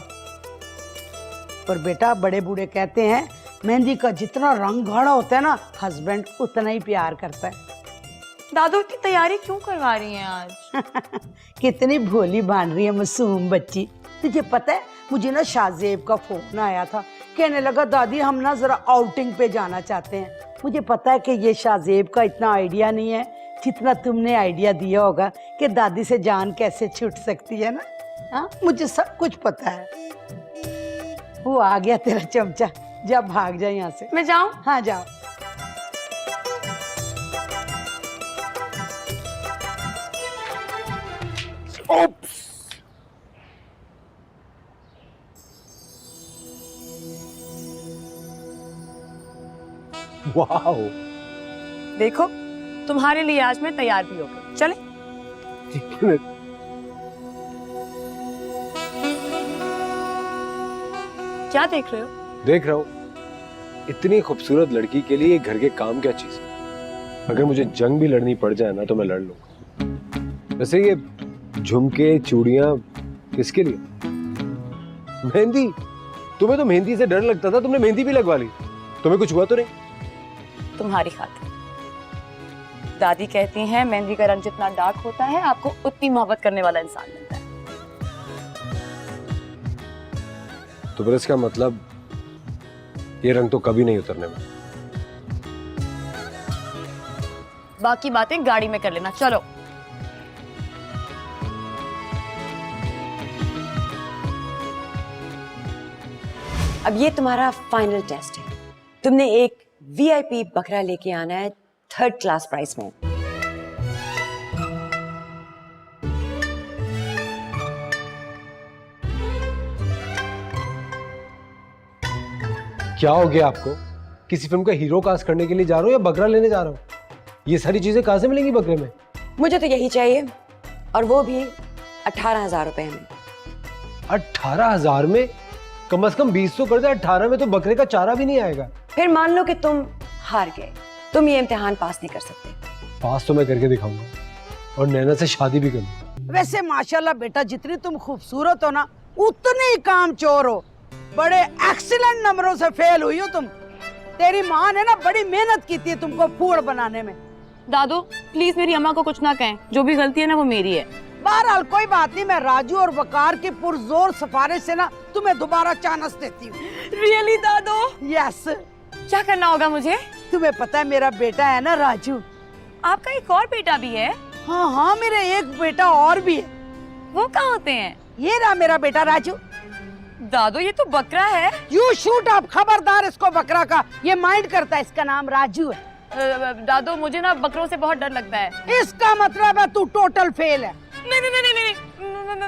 पर बेटा बड़े बूढ़े कहते हैं मेहंदी का जितना रंग गाढ़ा होता है ना, हस्बैंड उतना ही प्यार करता है। दादू इतनी तैयारी क्यों करवा रही हैं आज? कितनी भोली बन रही है मासूम बच्ची। तुझे पता है मुझे ना शाहजेब का फोन आया था, कहने लगा दादी हम ना जरा आउटिंग पे जाना चाहते हैं। मुझे पता है कि ये शाहजेब का इतना आइडिया नहीं है जितना तुमने आइडिया दिया होगा कि दादी से जान कैसे छूट सकती है ना। हाँ, मुझे सब कुछ पता है। वो आ गया तेरा चमचा, जा भाग जा यहाँ से। मैं जाऊं? हाँ जाओ। ओप्स। वाह, देखो तुम्हारे लिए आज मैं तैयार भी हो गई। चले? क्या देख रहे हो? देख रहा हूँ, इतनी खूबसूरत लड़की के लिए घर के काम क्या चीज है। अगर मुझे जंग भी लड़नी पड़ जाए ना तो मैं लड़ लूंगा। वैसे ये झुमके चूड़ियां किसके लिए? मेहंदी? तुम्हें तो मेहंदी से डर लगता था, तुमने मेहंदी भी लगवा ली। तुम्हें कुछ हुआ तो नहीं? तुम्हारी खातिर। दादी कहती हैं मेहंदी का रंग जितना डार्क होता है आपको उतनी मोहब्बत करने वाला इंसान मिलता है। तो फिर इसका मतलब ये रंग तो कभी नहीं उतरने वाला। बाकी बातें गाड़ी में कर लेना, चलो। अब ये तुम्हारा फाइनल टेस्ट है। तुमने एक वीआईपी बकरा लेके आना है 3rd क्लास प्राइस में। क्या हो गया आपको? किसी फिल्म का हीरो कास्ट करने के लिए जा रहा हूँ या बकरा लेने जा रहा हूँ? ये सारी चीजें कहाँ से मिलेंगी बकरे में? मुझे तो यही चाहिए, और वो भी 18,000 रुपए में। 18,000 में? कम से कम 20 तो कर दे। 18 में तो बकरे का चारा भी नहीं आएगा। फिर मान लो कि तुम हार गए, तुम ये इम्तिहान पास नहीं कर सकते। पास तो मैं करके दिखाऊंगा और नैना से शादी भी करूंगा। वैसे माशाल्लाह बेटा, जितनी तुम खूबसूरत हो ना उतने ही काम चोर हो। बड़े एक्सीलेंट नंबरों से फेल हुई हो तुम। तेरी माँ ने ना बड़ी मेहनत की थी तुमको फूड़ बनाने में। दादू प्लीज मेरी अम्मा को कुछ ना कहें, जो भी गलती है ना वो मेरी है। बहरहाल कोई बात नहीं, मैं राजू और वकार की पुरजोर सिफारिश से ना तुम्हें दोबारा चांस देती हूँ। रियली दादू? यस। क्या करना होगा मुझे? तुम्हें पता है मेरा बेटा है ना राजू। आपका एक और बेटा भी है? हाँ हाँ, मेरा एक बेटा और भी है। वो कहाँ होते हैं? ये रहा मेरा बेटा राजू। दादू ये तो बकरा है। यू शूट अप, खबरदार इसको बकरा का। ये माइंड करता है, इसका नाम राजू है। दादू मुझे ना बकरों से बहुत डर लगता है। इसका मतलब है तू टोटल फेल है। नहीं नहीं नहीं नहीं, नहीं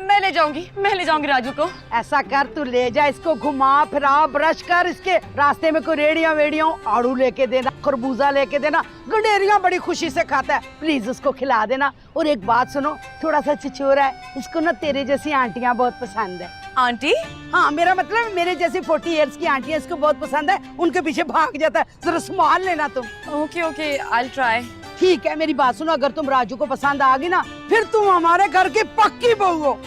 मैं ले जाऊंगी राजू को। ऐसा कर, तू ले जा इसको, घुमा फिरा, ब्रश कर, इसके रास्ते में कोई रेड़ियां वेड़ियां आड़ू लेके देना, खरबूजा लेके देना, गंडेरियां बड़ी खुशी से खाता है, प्लीज उसको खिला देना। और एक बात सुनो, थोड़ा सा छिछोरा है, उसको ना तेरे जैसी आंटियां बहुत पसंद है। आंटी? हाँ, मेरा मतलब मेरे जैसी 40 इयर्स की आंटियां इसको बहुत पसंद है, उनके पीछे भाग जाता है, जरा संभाल लेना तुम। Okay okay, I will try. ठीक है, मेरी बात सुनो, अगर तुम राजू को पसंद आ गई ना, फिर तुम हमारे घर की पक्की बहू हो।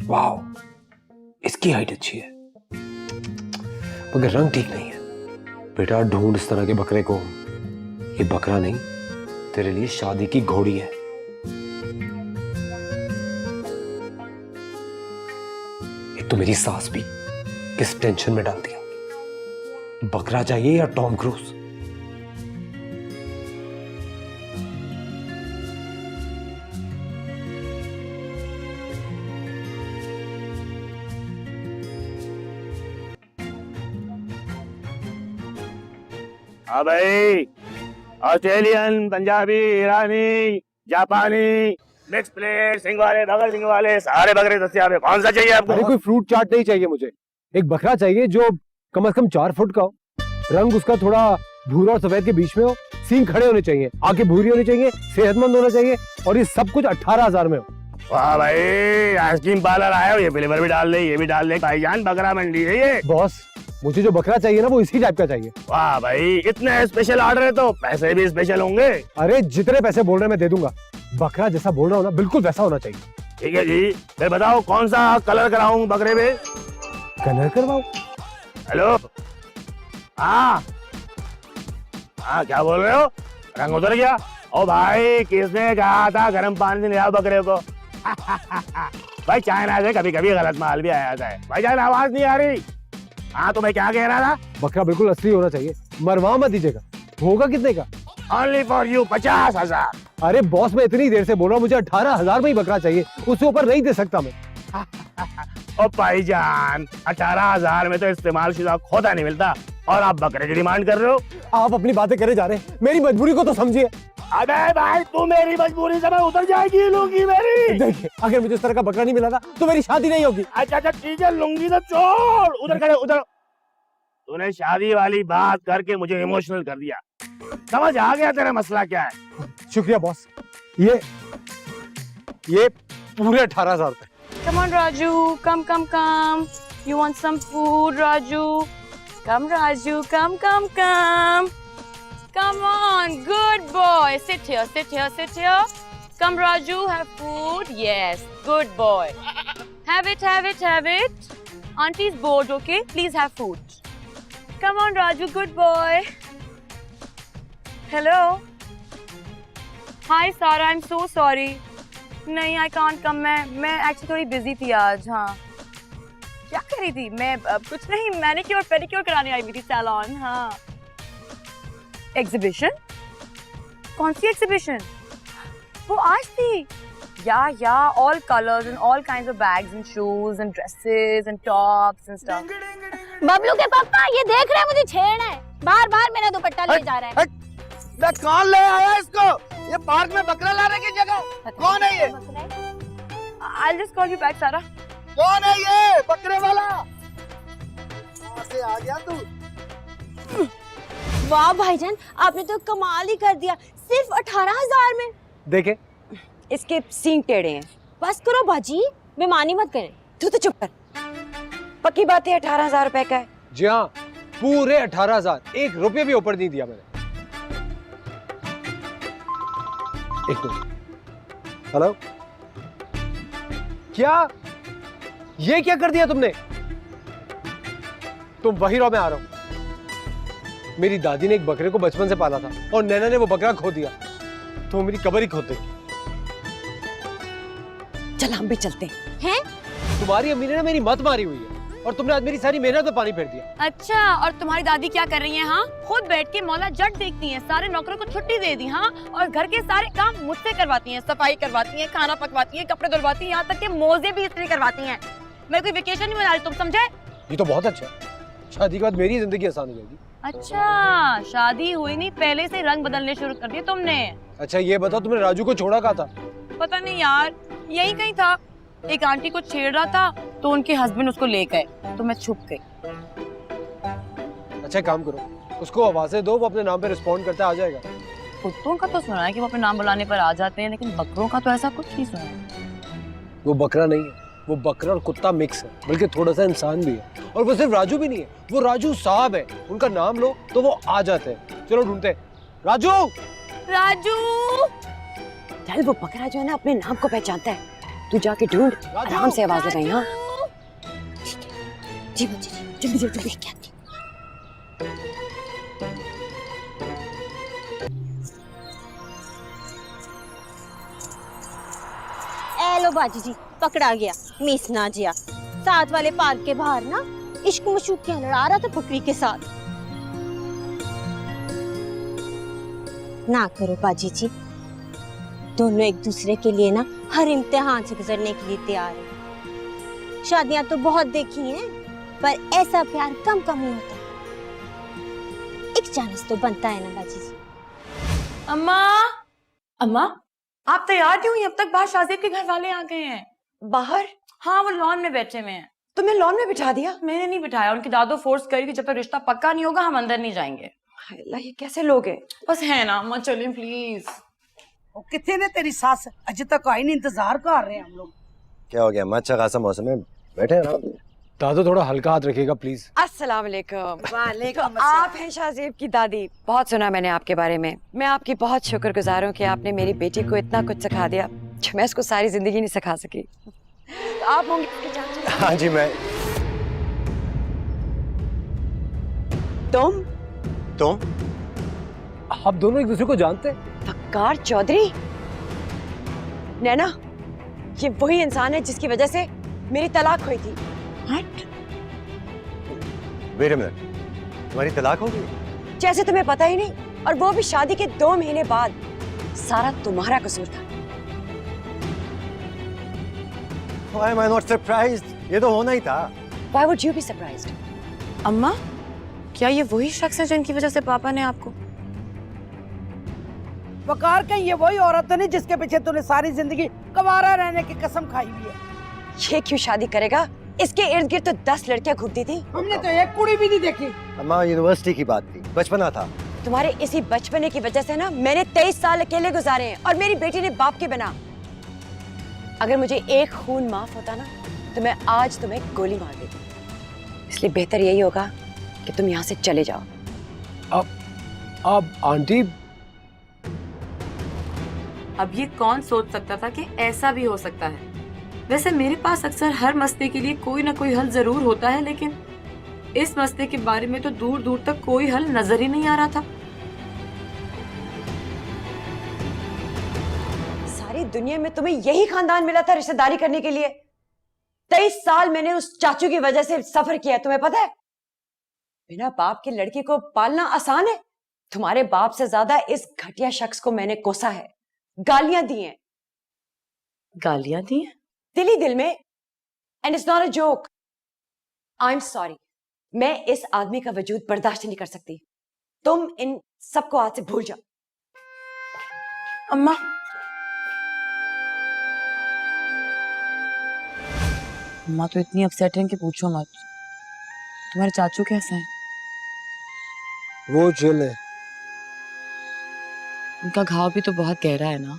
वाह, इसकी हाइट अच्छी है मगर रंग ठीक नहीं है। बेटा ढूंढ इस तरह के बकरे को। ये बकरा नहीं, तेरे लिए शादी की घोड़ी है। एक तो मेरी सास भी किस टेंशन में डाल दिया। बकरा चाहिए या टॉम क्रूज? हाँ भाई, ऑस्ट्रेलियन, पंजाबी, ईरानी, जापानी, मिक्स प्लेट, सिंग वाले, बगैर सिंग वाले, सारे बकरे दस्तियाब है। कौन सा चाहिए आपको? अरे कोई फ्रूट चाट नहीं चाहिए मुझे, एक बकरा चाहिए जो कम से कम 4 फुट का हो, रंग उसका थोड़ा भूरा और सफेद के बीच में हो, सींग खड़े होने चाहिए, आंखें भूरी होनी चाहिए, सेहतमंद होना चाहिए, और ये सब कुछ 18,000 में हो। वाह भाई, आइसक्रीम पार्लर आया हो, ये फ्लेवर भी डाल दे, ये भी डाल दे। भाईजान बकरा मंडी है ये। बॉस, मुझे जो बकरा चाहिए ना वो इसी टाइप का चाहिए। वाह भाई, इतने स्पेशल ऑर्डर है तो पैसे भी स्पेशल होंगे। अरे जितने पैसे बोल रहे हैं मैं दे दूंगा, बकरा जैसा बोल रहा हूँ ना बिल्कुल वैसा होना चाहिए। ठीक है जी, फिर बताओ कौन सा कलर कराऊं बकरे में? कलर करवाओ? हेलो, हाँ हाँ, क्या बोल रहे हो? रंग उतर गया? ओ भाई, किसने कहा था गर्म पानी से ले आओ बकरे को? भाई चाइना से कभी कभी गलत माल भी आ जाता है। भाई जान, आवाज नहीं आ रही। हाँ, तो मैं क्या कह रहा था? बकरा बिल्कुल असली होना चाहिए, मरवा मत दीजिएगा। होगा कितने का? Only for you 50,000। अरे बॉस, मैं इतनी देर से बोल रहा हूँ, मुझे 18,000 में ही बकरा चाहिए, उससे ऊपर नहीं दे सकता मैं। ओ भाईजान, 18,000 में तो इस्तेमाल शुदा खोदा नहीं मिलता, और आप बकरे की डिमांड कर रहे हो? आप अपनी बातें करे जा रहे हैं, मेरी मजबूरी को तो समझिए। अबे भाई, तू मेरी मजबूरी से उतर जाएगी लुंगी मेरी। देखिए, अगर मुझे इस तरह का बकरा नहीं मिला था तो मेरी शादी नहीं होगी। अच्छा अच्छा, ठीक है, लुंगी तो छोड़, उधर खड़े उधर। तूने शादी वाली बात करके मुझे इमोशनल कर दिया। समझ आ गया तेरा मसला क्या है। शुक्रिया बॉस, ये पूरे 18,000 रुपए। Come on, Raju. Come. You want some food, Raju? Come, Raju. Come. Come on, good boy. Sit here. Come, Raju. Have food. Yes, good boy. Have it. Auntie's bored, okay? Please have food. Come on, Raju. Good boy. Hello. Hi, Sara. I'm so sorry. नहीं, I can't come. मैं actually थोड़ी busy थी आज। हाँ, क्या कर रही थी मैं? कुछ नहीं, मैनिक्योर पेडिक्योर कराने आई हुई थी सैलून। हाँ, एग्जीबिशन? कौन सी एग्जीबिशन? वो आज थी। या all colours and all kinds of bags and shoes and dresses and tops and stuff. Bablu के पापा ये देख रहे हैं मुझे छेड़ना है, बार मेरा दुपट्टा ले जा रहा है। मैं कौन ले आया इसको? ये पार्क में बकरा लाने की जगह कौन है ये? I'll just call you back, सारा। कौन है ये बकरे वाला? कहाँ से आ गया तू? वाह भाईजान, आपने तो कमाल ही कर दिया, सिर्फ 18,000 में। देखे, इसके सींग टेढ़े हैं। बस करो बाजी, बेमानी मत करें। तू तो चुप कर। पक्की बात है 18,000 रुपए का है। जी हाँ, पूरे 18,000, 1 रुपये भी ऊपर नहीं दिया मैंने। एक मिनट। हेलो, क्या ये क्या कर दिया तुमने? तुम वही रहो, मैं आ रहा हूं। मेरी दादी ने एक बकरे को बचपन से पाला था और नैना ने वो बकरा खो दिया, तो मेरी कब्र ही खोद देगी। चल हम भी चलते हैं। तुम्हारी अम्मी ने ना मेरी मत मारी हुई है और तुमने आज मेरी सारी मेहनत पे पानी फेर दिया। अच्छा, और तुम्हारी दादी क्या कर रही है? हाँ, खुद बैठ के मौला जट देखती हैं, सारे नौकरों को छुट्टी दे दी। हाँ, और घर के सारे काम मुझसे करवाती हैं, सफाई करवाती हैं, खाना पकवाती हैं, कपड़े धुलवाती हैं, यहाँ तक के मोजे भी इस्त्री करवाती हैं। मैं कोई वेकेशन नहीं मना रही, तुम समझे? ये तो बहुत अच्छा है, शादी के बाद मेरी जिंदगी आसान हो जाएगी। अच्छा, शादी हुई नहीं, पहले से रंग बदलने शुरू कर दिए तुमने। अच्छा ये बताओ, तुमने राजू को छोड़ा कहाँ था? पता नहीं यार, यही कहीं था। एक आंटी को छेड़ रहा था तो उनके हस्बैंड उसको ले गए, तो मैं छुप गई। अच्छा काम करो, उसको आवाजें दो, वो अपने नाम पे रिस्पॉन्ड करता आ जाएगा। कुत्तों का तो सुना है कि वो अपने नाम बुलाने पर आ जाते हैं, लेकिन बकरों का तो ऐसा कुछ नहीं सुना। वो बकरा नहीं है, वो बकरा और कुत्ता मिक्स है, बल्कि थोड़ा सा इंसान भी है। और वो सिर्फ राजू भी नहीं है, वो राजू साहब है। उनका नाम लो तो वो आ जाते हैं। चलो ढूंढते हैं। राजू, राजू, चल वो बकरा जो है ना अपने नाम को पहचानता है, तू जाके ढूंढ, आराम से आवाज लगाई। हाँ जी बच्चे जी, जल्दी जल्दी जल्दी। ए लो बाजी जी, पकड़ा गया मिस ना जिया। साथ वाले पार्क के बाहर ना इश्क मशूक क्या लड़ा रहा था बकरी के साथ। ना करो बाजी जी, दोनों एक दूसरे के लिए ना हर इम्तिहान से गुजरने के लिए तैयार हैं। शादियां तो बहुत देखी हैं, पर ऐसा प्यार कम कम ही होता है। एक चांस तो बनता है ना बाजी जी। अम्मा, अम्मा, आप तैयार क्यों हुई? अब तक बाहर शाजिब के घर वाले आ गए हैं। बाहर? हाँ, वो लॉन में बैठे हुए हैं। तुमने लॉन में बिठा दिया? मैंने नहीं बिठाया, उनकी दादो फोर्स करी कि जब तक रिश्ता पक्का नहीं होगा हम अंदर नहीं जाएंगे। अल्लाह, ये कैसे लोग हैं? बस है ना अम्मा, चलें प्लीज। वो कितने ने तेरी सास अजय तक आई नहीं, इंतजार कर रहे हैं हम लोग। क्या हो गया? अम्मा अच्छा खासा मौसम है, बैठे हैं ना। दादू थोड़ा हल्का हाथ रखिएगा प्लीज। अस्सलाम वालेकुम। वालेकुम। आप हैं शाजीब की दादी? बहुत सुना मैंने आपके बारे में। मैं आपकी बहुत शुक्रगुजार हूँ कि आपने मेरी बेटी को इतना कुछ सिखा दिया जो मैं इसको सारी जिंदगी नहीं सिखा सकी। तो आप होंगे इसके चाचा? हाँ जी मैं। तुम आप दोनों एक दूसरे को जानते हैं? वकार चौधरी? नैना, ये वही इंसान है जिसकी वजह से मेरी तलाक हुई थी। वेट अ मिनट, तुम्हारी तलाक हो गई? जैसे तुम्हें पता ही नहीं, और वो भी शादी के 2 महीने बाद। सारा तुम्हारा कसूर था। Why am I not surprised? ये तो होना ही था। Why would you be surprised? अम्मा, क्या ये वही शख्स है जिनकी वजह से पापा ने आपको? वकार कहीं ये वही औरत तो नहीं जिसके पीछे तूने सारी जिंदगी कुंवारा रहने की कसम खाई हुई है? ये क्यों शादी करेगा? इसके इर्द गिर्द तो 10 लड़कियां घूमती थी। हमने तो एक कुड़ी भी नहीं देखी। अम्मा यूनिवर्सिटी की बात थी, बचपना था। तुम्हारे इसी बचपने की वजह से ना मैंने 23 साल अकेले गुजारे हैं, और मेरी बेटी ने बाप के बना। अगर मुझे एक खून माफ होता ना तो मैं आज तुम्हें गोली मार देती। इसलिए बेहतर यही होगा कि तुम यहाँ से चले जाओ। अब आंटी, अब ये कौन सोच सकता था कि ऐसा भी हो सकता है। वैसे मेरे पास अक्सर हर मसले के लिए कोई ना कोई हल जरूर होता है, लेकिन इस मसले के बारे में तो दूर दूर तक कोई हल नजर ही नहीं आ रहा था। सारी दुनिया में तुम्हें यही खानदान मिला था रिश्तेदारी करने के लिए। 23 साल मैंने उस चाचू की वजह से सफर किया, तुम्हें पता है? बिना बाप की लड़की को पालना आसान है? तुम्हारे बाप से ज्यादा इस घटिया शख्स को मैंने कोसा है, गालियां दी हैं। गालियां दी हैं? दिल ही दिल में। And it's not a joke. I am sorry, मैं इस आदमी का वजूद बर्दाश्त नहीं कर सकती। तुम इन सबको आज से भूल जाओ। अम्मा, अम्मा तो इतनी अपसेट है कि पूछो मत। तुम्हारे चाचू कैसे हैं? वो चिल है। उनका घाव भी तो बहुत गहरा है ना।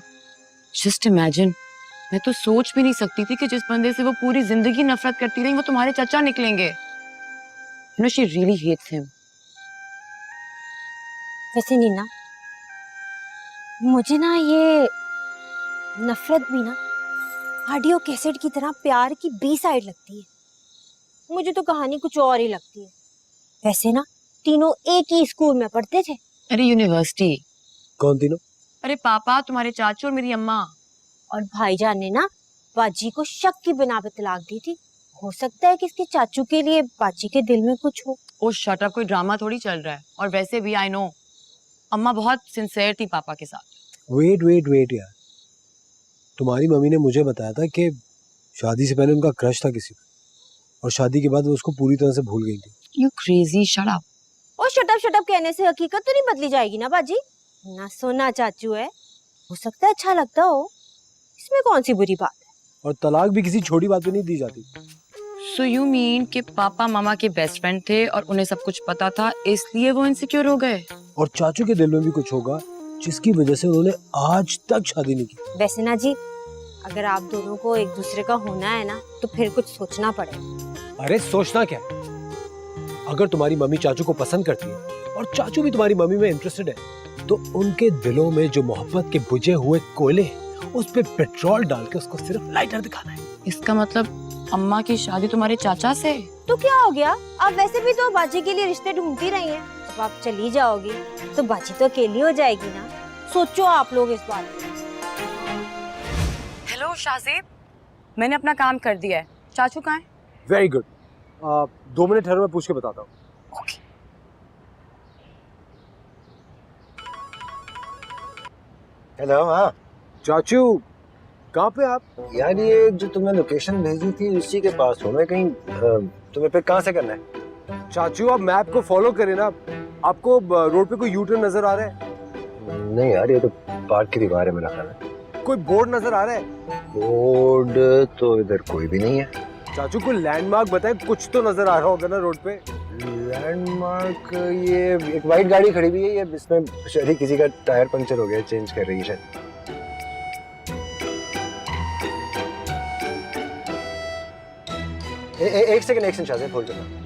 जस्ट इमेजिन, मैं तो सोच भी नहीं सकती थी कि जिस बंदे से वो पूरी जिंदगी नफरत करती रही वो तुम्हारे चाचा निकलेंगे। You know, she really hates him. वैसे नीना, मुझे ना ये नफरत भी ना ऑडियो कैसेट की तरह प्यार की बी साइड लगती है। मुझे तो कहानी कुछ और ही लगती है। वैसे ना तीनों एक ही स्कूल में पढ़ते थे। अरे यूनिवर्सिटी। कौन तीनों? अरे पापा, तुम्हारे चाचू और मेरी अम्मा। और भाईजान ने ना बाजी को शक की बिना पे तलाक दी थी। हो सकता है कि इसके चाचू के लिए बाची के दिल में कुछ हो। ओ शट अप, कोई ड्रामा थोड़ी चल रहा है। और वैसे भी आई नो अम्मा बहुत सिंसियर थी पापा के साथ। वेट यार, तुम्हारी मम्मी ने मुझे बताया था कि शादी से पहले उनका क्रश था किसी पे, और शादी के बाद वो उसको पूरी तरह से भूल गई थी। You crazy, shut up. और शट अप कहने से हकीकत तो नहीं बदली जाएगी ना बाजी। ना सोना चाचू है, हो सकता है अच्छा लगता हो, इसमें कौन सी बुरी बात है। और तलाक भी किसी छोटी बात पे नहीं दी जाती। सो यू मीन कि पापा मामा के बेस्ट फ्रेंड थे और उन्हें सब कुछ पता था, इसलिए वो इनसिक्योर हो गए। और चाचू के दिल में भी कुछ होगा जिसकी वजह से उन्होंने आज तक शादी नहीं की। वैसे ना जी, अगर आप दोनों को एक दूसरे का होना है ना, तो फिर कुछ सोचना पड़ेगा। अरे सोचना क्या, अगर तुम्हारी मम्मी चाचू को पसंद करती है और चाचू भी तुम्हारी मम्मी में इंटरेस्टेड है, तो उनके दिलों में जो मोहब्बत के बुझे हुए कोयले हैं, उस पे पेट्रोल डाल के उसको सिर्फ लाइटर दिखाना है। इसका मतलब अम्मा की शादी तुम्हारे चाचा से? तो क्या हो गया, आप वैसे भी तो बाजी के लिए रिश्ते ढूंढती रही हैं। जब आप चली जाओगी तो बाजी तो अकेली हो जाएगी ना। सोचो आप लोग इस बात पे। हेलो शाहजेब, मैंने अपना काम कर दिया है। चाचू कहाँ है? वेरी गुड, 2 मिनट ठहरो, मैं पूछ के बताता हूँ। हेलो। हाँ चाचू कहाँ पे आप? यार ये जो तुमने लोकेशन भेजी थी उसी के पास हूँ मैं। कहीं तुम्हें पिक कहाँ से करना है? चाचू आप मैप को फॉलो करें ना, आपको रोड पे कोई यू टर्न नजर आ रहा है? नहीं यार, ये तो पार्क की दीवार है मेरा ख्याल है। कोई बोर्ड नजर आ रहा है? बोर्ड तो इधर कोई भी नहीं है। चाचू कोई लैंडमार्क बताए, कुछ तो नजर आ रहा होगा ना रोड पे। लैंडमार्क, ये एक वाइट गाड़ी खड़ी हुई है, ये इसमें शायद ही किसी का टायर पंक्चर हो गया, चेंज कर रही है शायद। एक सेकंड शायद होल्ड करना।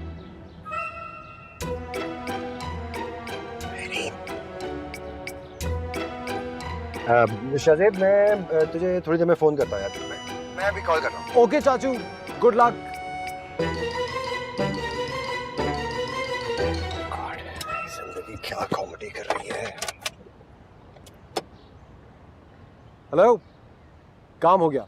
शाहजेब मैं तुझे थोड़ी देर में फोन करता हूँ यार। मैं अभी कॉल कर रहा हूँ। ओके चाचू, गुड लक। जिंदगी क्या कॉमेडी कर रही है। हेलो, काम हो गया।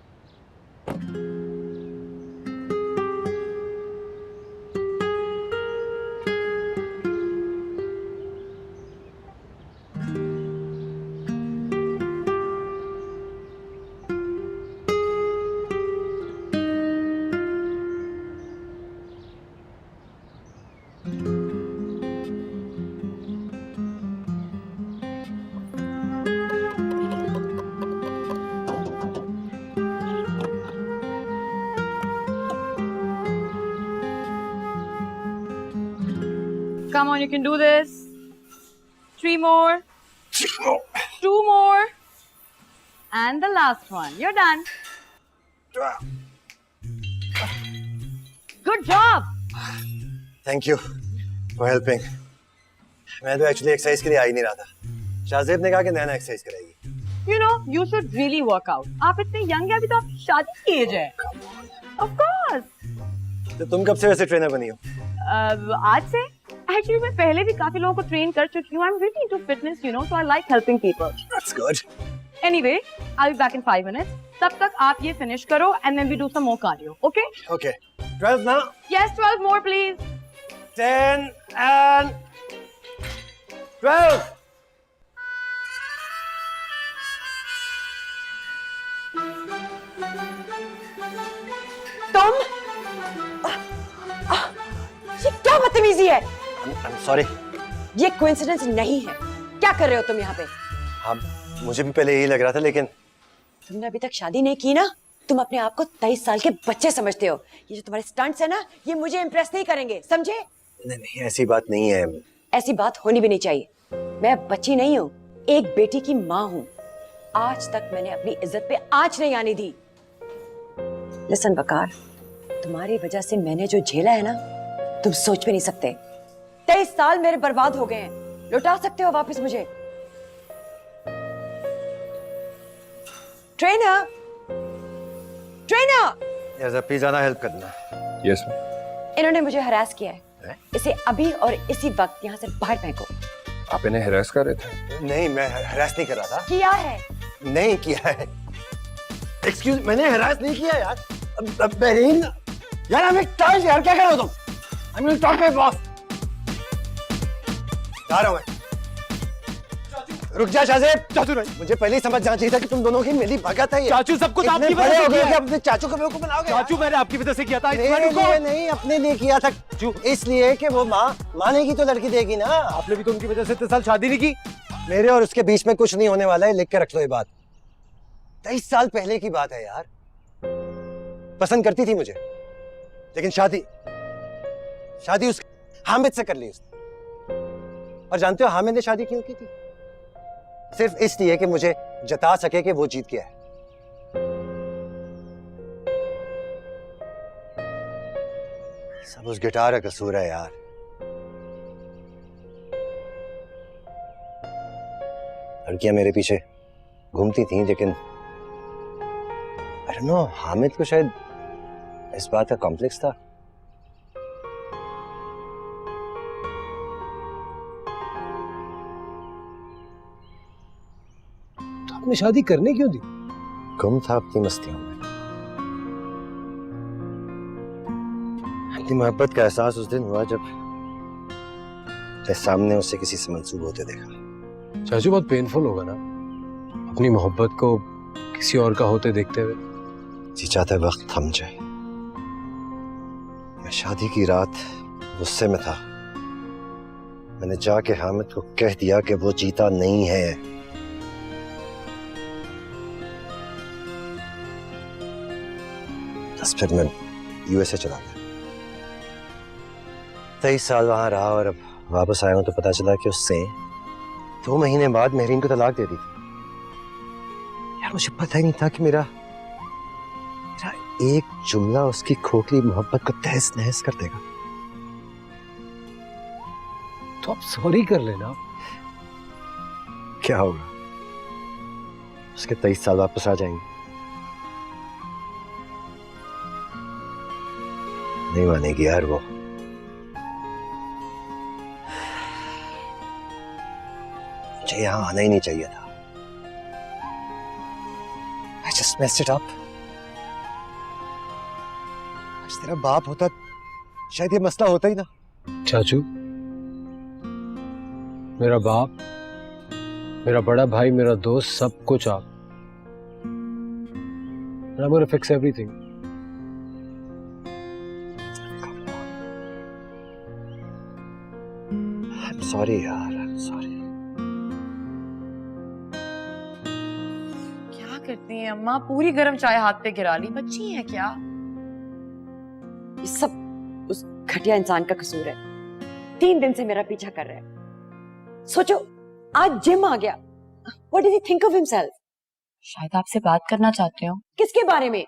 Come on, you can do this. 3 more. 2 more. And the last one. You're done. Good job. Thank you for helping. मैं तो एक्चुअली एक्सरसाइज के लिए आ ही नहीं रहा था। शाहजेब ने कहा कि नैना एक्सरसाइज कराएगी। You know, you should really work out. आप इतने young हैं, अभी तो आप शादी की एज है. Of course. तो तुम कब से वैसे ट्रेनर बनी हो? आज से? Actually, मैं पहले भी काफी लोगों को ट्रेन कर चुकी हूँ. I'm really into fitness, you know, so I like helping people. That's good. Anyway, I'll be back in 5 minutes. तब तक आप ये finish करो and then we do some more cardio, okay? Okay. 12 now. Yes, 12 more, please. 10 and 12. तुम ये क्या बदतमीजी है? I'm sorry. ये कोइंसिडेंस नहीं है। क्या कर रहे हो तुम यहाँ पे? हाँ, मुझे भी पहले यही लग रहा था, लेकिन तुमने अभी तक शादी नहीं की ना, तुम अपने आप को 23 साल के बच्चे समझते हो। ये जो तुम्हारे स्टंट्स है ना, ये मुझे इम्प्रेस नहीं करेंगे, समझे? नहीं ऐसी बात नहीं है। ऐसी बात होनी भी नहीं चाहिए। मैं बच्ची नहीं हूँ, एक बेटी की माँ हूँ। आज तक मैंने अपनी इज्जत पे आंच नहीं आने दी। लिसन वकार, तुम्हारी वजह से मैंने जो झेला है ना, तुम सोच भी नहीं सकते। 23 साल मेरे बर्बाद हो गए हैं। लौटा सकते हो वापस मुझे? Trainer, trainer! यार जब प्लीज ज्यादा हेल्प कर देना। यस इन्होंने मुझे हरास किया है। इसे अभी और इसी वक्त यहाँ से बाहर फेंको। आप इन्हें हरास कर रहे थे? नहीं, मैं हरास नहीं कर रहा था। किया है। नहीं किया है। एक्सक्यूज, मैंने हरास नहीं किया यार। अब बहरीन, यार I'm tired यार, क्या कर रहे हो तुम? I'm going to talk to my boss. जा रहा हूँ मैं। रुक जा शाहजेब। चाचू नहीं, मुझे पहले ही समझ जाना चाहिए था कि तुम दोनों की मिली भगत है ये। चाचू सब कुछ आपकी इतने वजह बड़े से हो गए किया कि है। अपने चाचू को बेवकूफ बनाओगे? चाचू मैंने आपकी वजह से किया था। मेरे लिए नहीं, अपने लिए किया था। इसलिए कि वो माँ मानेगी तो लड़की देगी ना। आपने भी तो उनकी वजह से इतने साल शादी नहीं की। मेरे और उसके बीच में कुछ नहीं होने वाला है, लिख के रख लो ये बात। 23 साल पहले की बात है यार। पसंद करती थी मुझे, लेकिन शादी उस हामिद से कर ली उसने। और जानते हो हामिद ने शादी क्यों की थी? सिर्फ इसलिए कि मुझे जता सके कि वो जीत गया है। सब उस गिटार का कसूर है यार। लड़कियां मेरे पीछे घूमती थीं, लेकिन आई डोंट नो, हामिद को शायद इस बात का कॉम्प्लेक्स था। तो आपने शादी करने क्यों दी? गुम था अपनी मस्तियों में। अपनी मोहब्बत का एहसास उस दिन हुआ जब मेरे सामने उसे किसी से मंसूब होते देखा। चाचू बहुत पेनफुल होगा ना अपनी मोहब्बत को किसी और का होते देखते हुए। जी चाहता है वक्त थम जाए। मैं शादी की रात गुस्से में था। मैंने जाके हामिद को कह दिया कि वो जीता नहीं है। बस फिर मैं यूएसए चला गया। 23 साल वहां रहा और अब वापस आया हूं तो पता चला कि उससे 2 महीने बाद मेहरीन को तलाक दे दी थी। यार मुझे पता ही नहीं था कि मेरा एक जुमला उसकी खोखली मोहब्बत को तहस नहस कर देगा। तो आप सॉरी कर लेना। क्या होगा? उसके 23 साल वापस आ जाएंगे। नहीं मानेगी यार वो। मुझे यहां आना ही नहीं चाहिए था। I just messed it up. आज तेरा बाप होता शायद ये मसला होता ही ना। चाचू, मेरा बाप, मेरा बड़ा भाई, मेरा दोस्त, सब कुछ आप। I'm gonna fix everything. I'm sorry यार, I'm sorry. क्या करती हैं अम्मा? पूरी गर्म चाय हाथ पे गिरा ली। बच्ची हैं क्या? ये सब उस घटिया इंसान का कसूर है। 3 दिन से मेरा पीछा कर रहा है। सोचो, आज जिम आ गया। What does he think of himself? शायद आपसे बात करना चाहते हो। किसके बारे में?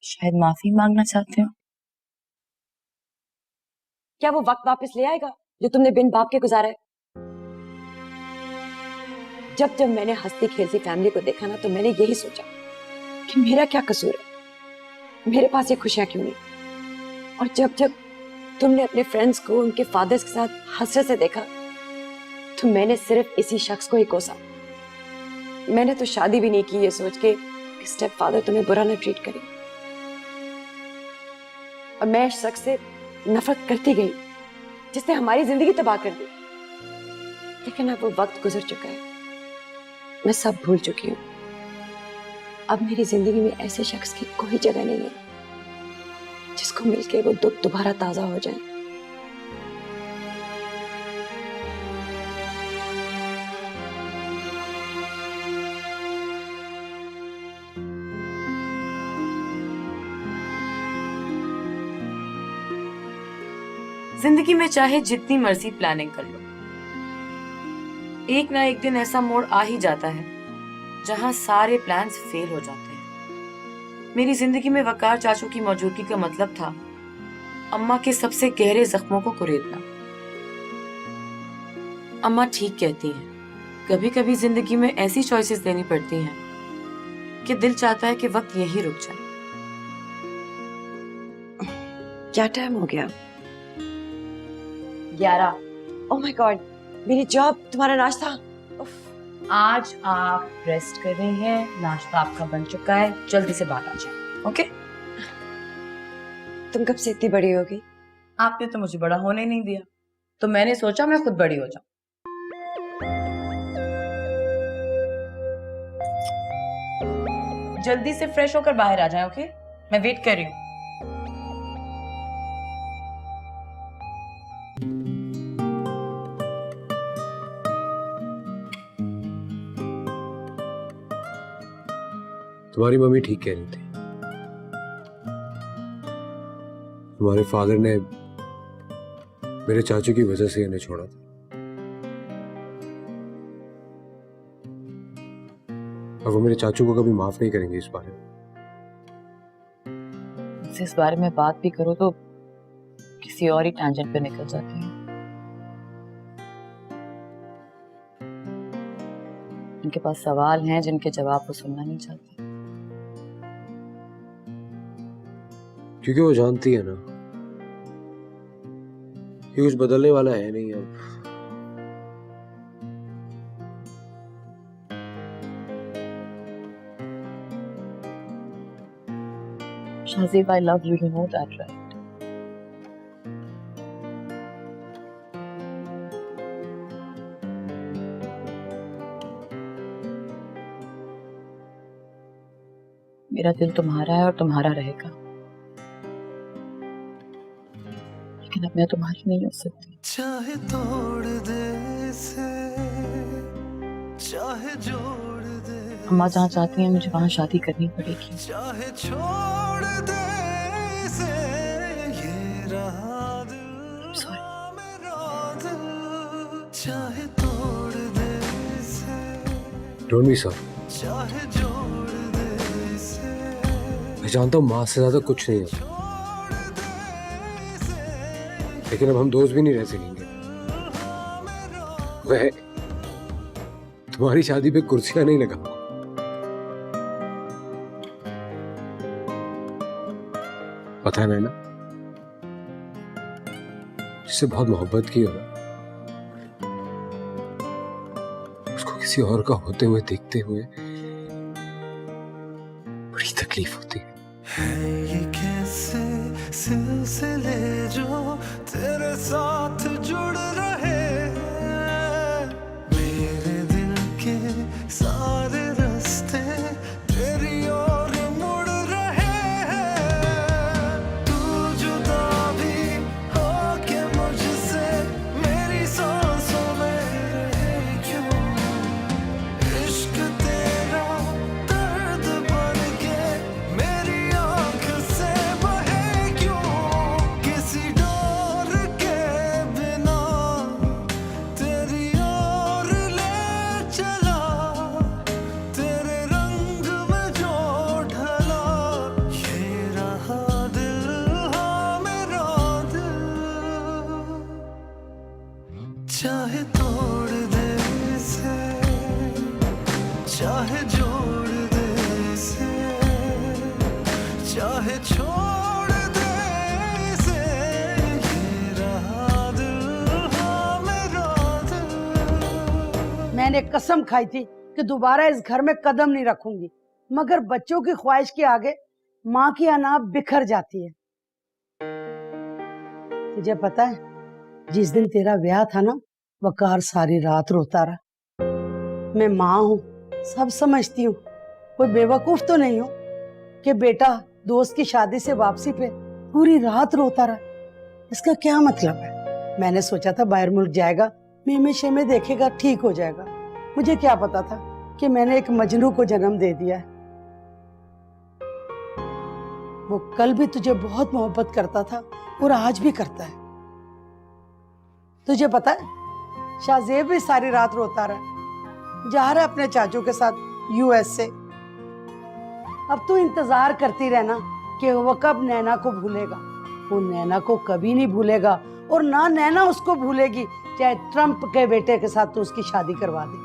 शायद माफी मांगना चाहते हो। क्या वो वक्त वापस ले आएगा जो तुमने बिन बाप के गुजारा है? जब जब मैंने हंसती खेलती फैमिली को देखा ना, तो मैंने यही सोचा कि मेरा क्या कसूर है, मेरे पास ये खुशियां क्यों नहीं। और जब जब तुमने अपने फ्रेंड्स को उनके फादर्स के साथ हसरत से देखा, तो मैंने सिर्फ इसी शख्स को ही कोसा। मैंने तो शादी भी नहीं की ये सोच के स्टेप फादर तुम्हें बुरा ना ट्रीट करे। और मैं इस शख्स से नफरत करती गई जिसने हमारी जिंदगी तबाह कर दी। लेकिन अब वो वक्त गुजर चुका है, मैं सब भूल चुकी हूँ। अब मेरी जिंदगी में ऐसे शख्स की कोई जगह नहीं है जिसको मिलके वो दुख दोबारा ताजा हो जाए। जिंदगी में चाहे जितनी मर्जी प्लानिंग कर लो, एक ना एक दिन ऐसा मोड़ आ ही जाता है जहां सारे प्लान्स फेल हो जाते हैं। मेरी जिंदगी में वकार चाचू की मौजूदगी का मतलब था अम्मा के सबसे गहरे जख्मों को कुरेदना। अम्मा ठीक कहती हैं, कभी कभी जिंदगी में ऐसी चॉइसेस लेनी पड़ती हैं कि दिल चाहता है कि वक्त यहीं रुक जाए। क्या टाइम हो गया? 11। ओह माय गॉड, मेरी जॉब, तुम्हारा नाश्ता। आज आप रेस्ट कर रही हैं, नाश्ता आपका बन चुका है, जल्दी से बाहर आ जाए। ओके? तुम कब से इतनी बड़ी होगी? आपने तो मुझे बड़ा होने नहीं दिया, तो मैंने सोचा मैं खुद बड़ी हो जाऊं। जल्दी से फ्रेश होकर बाहर आ जाएं, ओके? मैं वेट कर रही हूँ। तुम्हारी मम्मी ठीक कह रही थी। तुम्हारे फादर ने मेरे चाचू की वजह से इन्हें छोड़ा था, और वो मेरे चाचू को कभी माफ नहीं करेंगे इस बारे में। इस बारे में बात भी करो तो किसी और ही टैंजेंट पे निकल जाती है। उनके पास सवाल हैं जिनके जवाब वो सुनना नहीं चाहती, क्योंकि वो जानती है ना कि कुछ बदलने वाला है नहीं अब। Shazib, I love you. You know that, right? मेरा दिल तुम्हारा है और तुम्हारा रहेगा, लेकिन अब मैं तुम्हारी नहीं हो सकती। चाहे तोड़ दे इसे, चाहे जोड़ दे, अम्मा जहाँ चाहती हैं मुझे वहाँ शादी करनी पड़ेगी। चाहे छोड़ दे इसे, ये रहा दिल मेरा दिल, चाहे तोड़ दे इसे, डोंट बी सॉरी। चाहे जोड़ दे इसे, मैं जानता हूँ माँ से ज्यादा कुछ नहीं है, लेकिन अब हम दोस्त भी नहीं रह सकेंगे। मैं तुम्हारी शादी पे कुर्सियां नहीं लगाऊंगा। पता है ना, जिससे बहुत मोहब्बत की हो ना, उसको किसी और का होते हुए देखते हुए बड़ी तकलीफ होती है। ये कैसे सिलसिले जो तेरे साथ जुड़ रहे हैं, मेरे दिल के सारे रास्ते तेरी ओर मुड़ रहे हैं। तू जुदा भी हो के मुझसे मेरी सांसों में रहे क्यों, इश्क तेरा दर्द बन के मेरी आंख से बहे क्यों, किसी डोर के बिना तेरी ओर ले चला, तेरे रंग में जो ढला, ये रहा दिल हाँ मेरा दिल, चाहे तोड़ दे इसे, चाहे जोड़ दे इसे, चाहे छोड़ दे इसे, ये रहा दिल हाँ मेरा दिल। मैंने कसम खाई थी कि दोबारा इस घर में कदम नहीं रखूंगी, मगर बच्चों की ख्वाहिश के आगे माँ की अना बिखर जाती है। तुझे पता है, जिस दिन तेरा ब्याह था ना, वकार सारी रात रोता रहा। मैं माँ हूँ, सब समझती हूँ, कोई बेवकूफ तो नहीं हूँ कि बेटा दोस्त की शादी से वापसी पे पूरी रात रोता रहा। इसका क्या मतलब है? मैंने सोचा था बाहर मुल्क जाएगा, मेमे शेमे देखेगा, ठीक हो जाएगा। मुझे क्या पता था कि मैंने एक मजनू को जन्म दे दिया है। वो कल भी तुझे बहुत मोहब्बत करता था और आज भी करता है। तुझे पता है, शाहजेब भी सारी रात रोता रहा, जा रहा है अपने चाचू के साथ यूएस से। अब तू इंतजार करती रहना कि वो कब नैना को भूलेगा। वो नैना को कभी नहीं भूलेगा और ना नैना उसको भूलेगी, चाहे ट्रम्प के बेटे के साथ तू उसकी शादी करवा दे।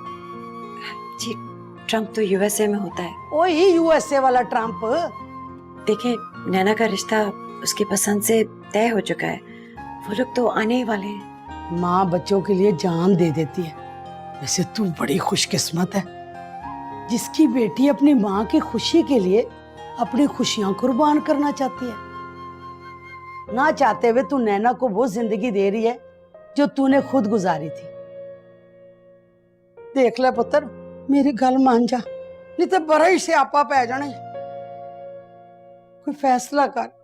जी, ट्रम्प तो यूएसए में होता है। वही यूएसए वाला ट्रम्प। देखिए, नैना का रिश्ता उसकी पसंद से तय हो चुका है, वो लोग तो आने ही वाले हैं। माँ बच्चों के लिए जान दे देती है। वैसे तू बड़ी खुशकिस्मत है, जिसकी बेटी अपनी माँ की खुशी के लिए अपनी खुशियां कुर्बान करना चाहती है। ना चाहते हुए तू नैना को वो जिंदगी दे रही है जो तूने खुद गुजारी थी। देख ले पुत्र, मेरी गल मान जा, नहीं तो बड़ा ही स्यापा पै जाना। कोई फैसला कर।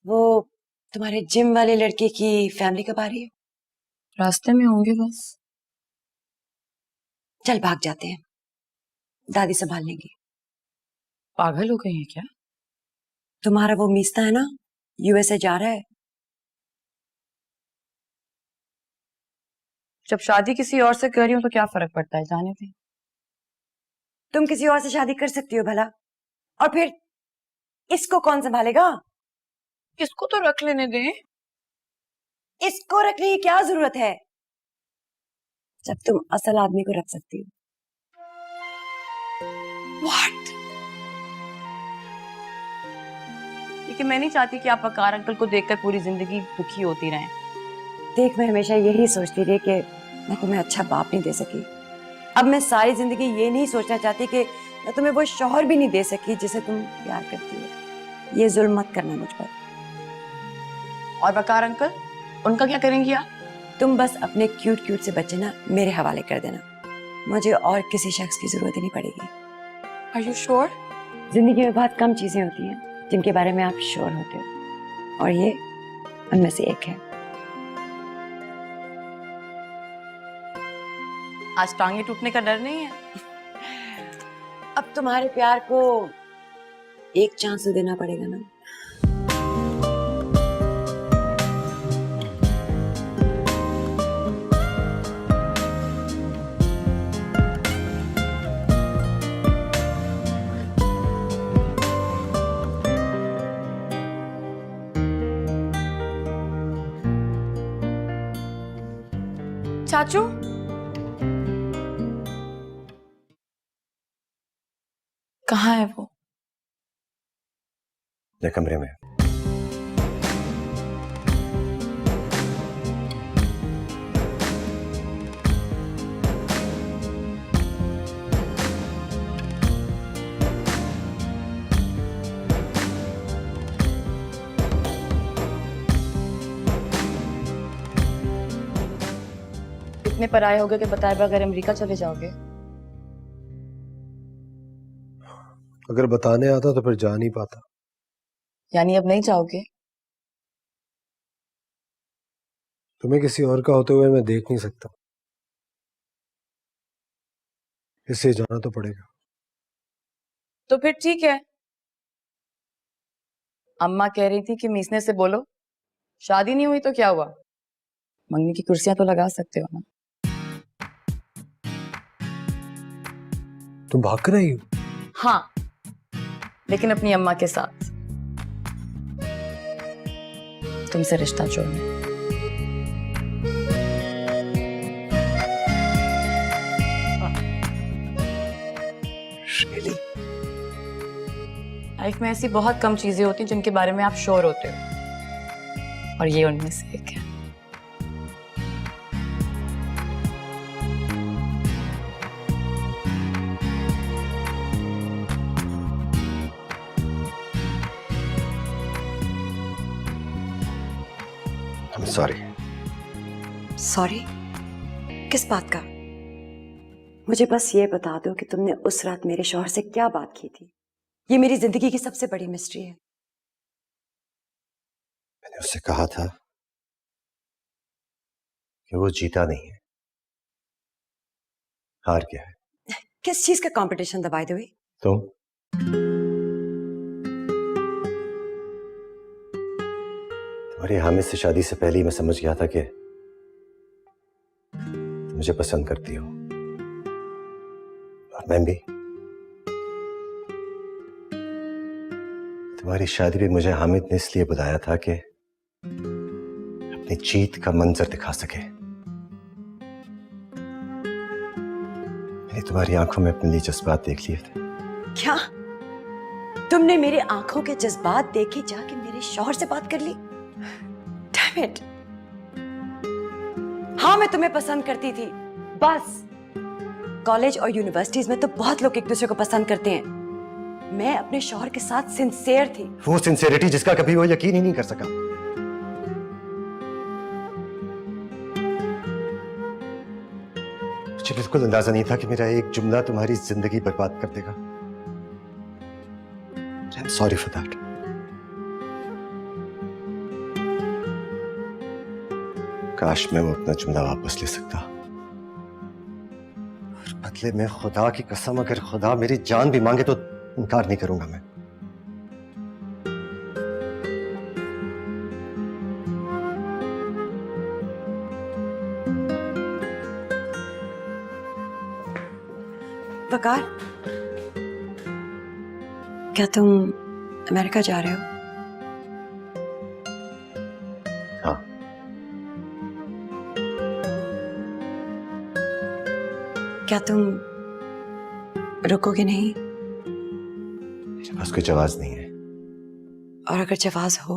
वो तुम्हारे जिम वाले लड़के की फैमिली कब आ रही है? रास्ते में होंगे बस। चल भाग जाते हैं, दादी संभाल लेंगी। पागल हो गई है क्या? तुम्हारा वो मीस्ता है ना, यूएसए जा रहा है। जब शादी किसी और से कर रही हूँ तो क्या फर्क पड़ता है, जाने दे। तुम किसी और से शादी कर सकती हो भला, और फिर इसको कौन संभालेगा? इसको तो रख लेने दे। इसको रखने की क्या जरूरत है जब तुम असल आदमी को रख सकती हो? What? लेकिन मैं नहीं चाहती कि आप वकार अंकल को देखकर पूरी जिंदगी दुखी होती रहें। देख, मैं हमेशा यही सोचती रही कि मैं तुम्हें अच्छा बाप नहीं दे सकी। अब मैं सारी जिंदगी ये नहीं सोचना चाहती कि मैं तुम्हें वो शौहर भी नहीं दे सकी जिसे तुम प्यार करती हो। ये जुल्म मत करना मुझ पर। और वकार अंकल, उनका क्या करेंगी आप? तुम बस अपने क्यूट क्यूट से बच्चे ना मेरे हवाले कर देना। मुझे और किसी शख्स की जरूरत ही नहीं पड़ेगी। Are you sure? जिंदगी में बहुत कम चीजें होती हैं जिनके बारे में आप श्योर होते हो, और ये उनमें से एक है। आज टांगे टूटने का डर नहीं है? अब तुम्हारे प्यार को एक चांस तो देना पड़ेगा ना। चाचू, कहाँ है वो? मेरे कमरे में। इतने पराये हो गए कि बताए बगैर अमेरिका चले जाओगे? अगर बताने आता तो फिर जा नहीं पाता। यानी अब नहीं जाओगे? तुम्हें किसी और का होते हुए मैं देख नहीं सकता, इसलिए जाना तो पड़ेगा। तो फिर ठीक है। अम्मा कह रही थी कि मीसने से बोलो, शादी नहीं हुई तो क्या हुआ, मंगनी की कुर्सियां तो लगा सकते हो ना। तुम भाग कर आई हो? हाँ, लेकिन अपनी अम्मा के साथ, तुमसे रिश्ता जोड़ने। लाइफ में ऐसी बहुत कम चीजें होती हैं जिनके बारे में आप श्योर होते हो, और ये उनमें से एक है। सॉरी। सॉरी? किस बात का? मुझे बस ये बता दो कि तुमने उस रात मेरे शौहर से क्या बात की थी। ये मेरी जिंदगी की सबसे बड़ी मिस्ट्री है। मैंने उससे कहा था कि वो जीता नहीं है, हार गया है। किस चीज का कंपटीशन था बाय द वे? तुम्हारी हामिद से शादी से पहले ही मैं समझ गया था कि तुम मुझे पसंद करती हो, और मैं भी। तुम्हारी शादी पे मुझे हामिद ने इसलिए बुलाया था कि अपनी जीत का मंजर दिखा सके। मैंने तुम्हारी आंखों में अपने लिए जज्बात देख लिए थे। क्या तुमने मेरी आंखों के जज्बात देखे जाके मेरे शौहर से बात कर ली। Damn it! हाँ, मैं तुम्हें पसंद करती थी, बस कॉलेज और यूनिवर्सिटीज में तो बहुत लोग एक दूसरे को पसंद करते हैं। मैं अपने शौहर के साथ सिंसियर थी। वो सिंसियरिटी जिसका कभी वो यकीन ही नहीं कर सका। मुझे बिल्कुल अंदाजा नहीं था कि मेरा एक जुमला तुम्हारी जिंदगी बर्बाद कर देगा। I'm sorry for that. काश मैं वो अपना जुमला वापस ले सकता। और बदले में खुदा की कसम, अगर खुदा मेरी जान भी मांगे तो इनकार नहीं करूंगा मैं। वकार, क्या तुम अमेरिका जा रहे हो? हाँ। क्या तुम रुकोगे नहीं? मेरे पास कोई जवाब नहीं है। और अगर जवाब हो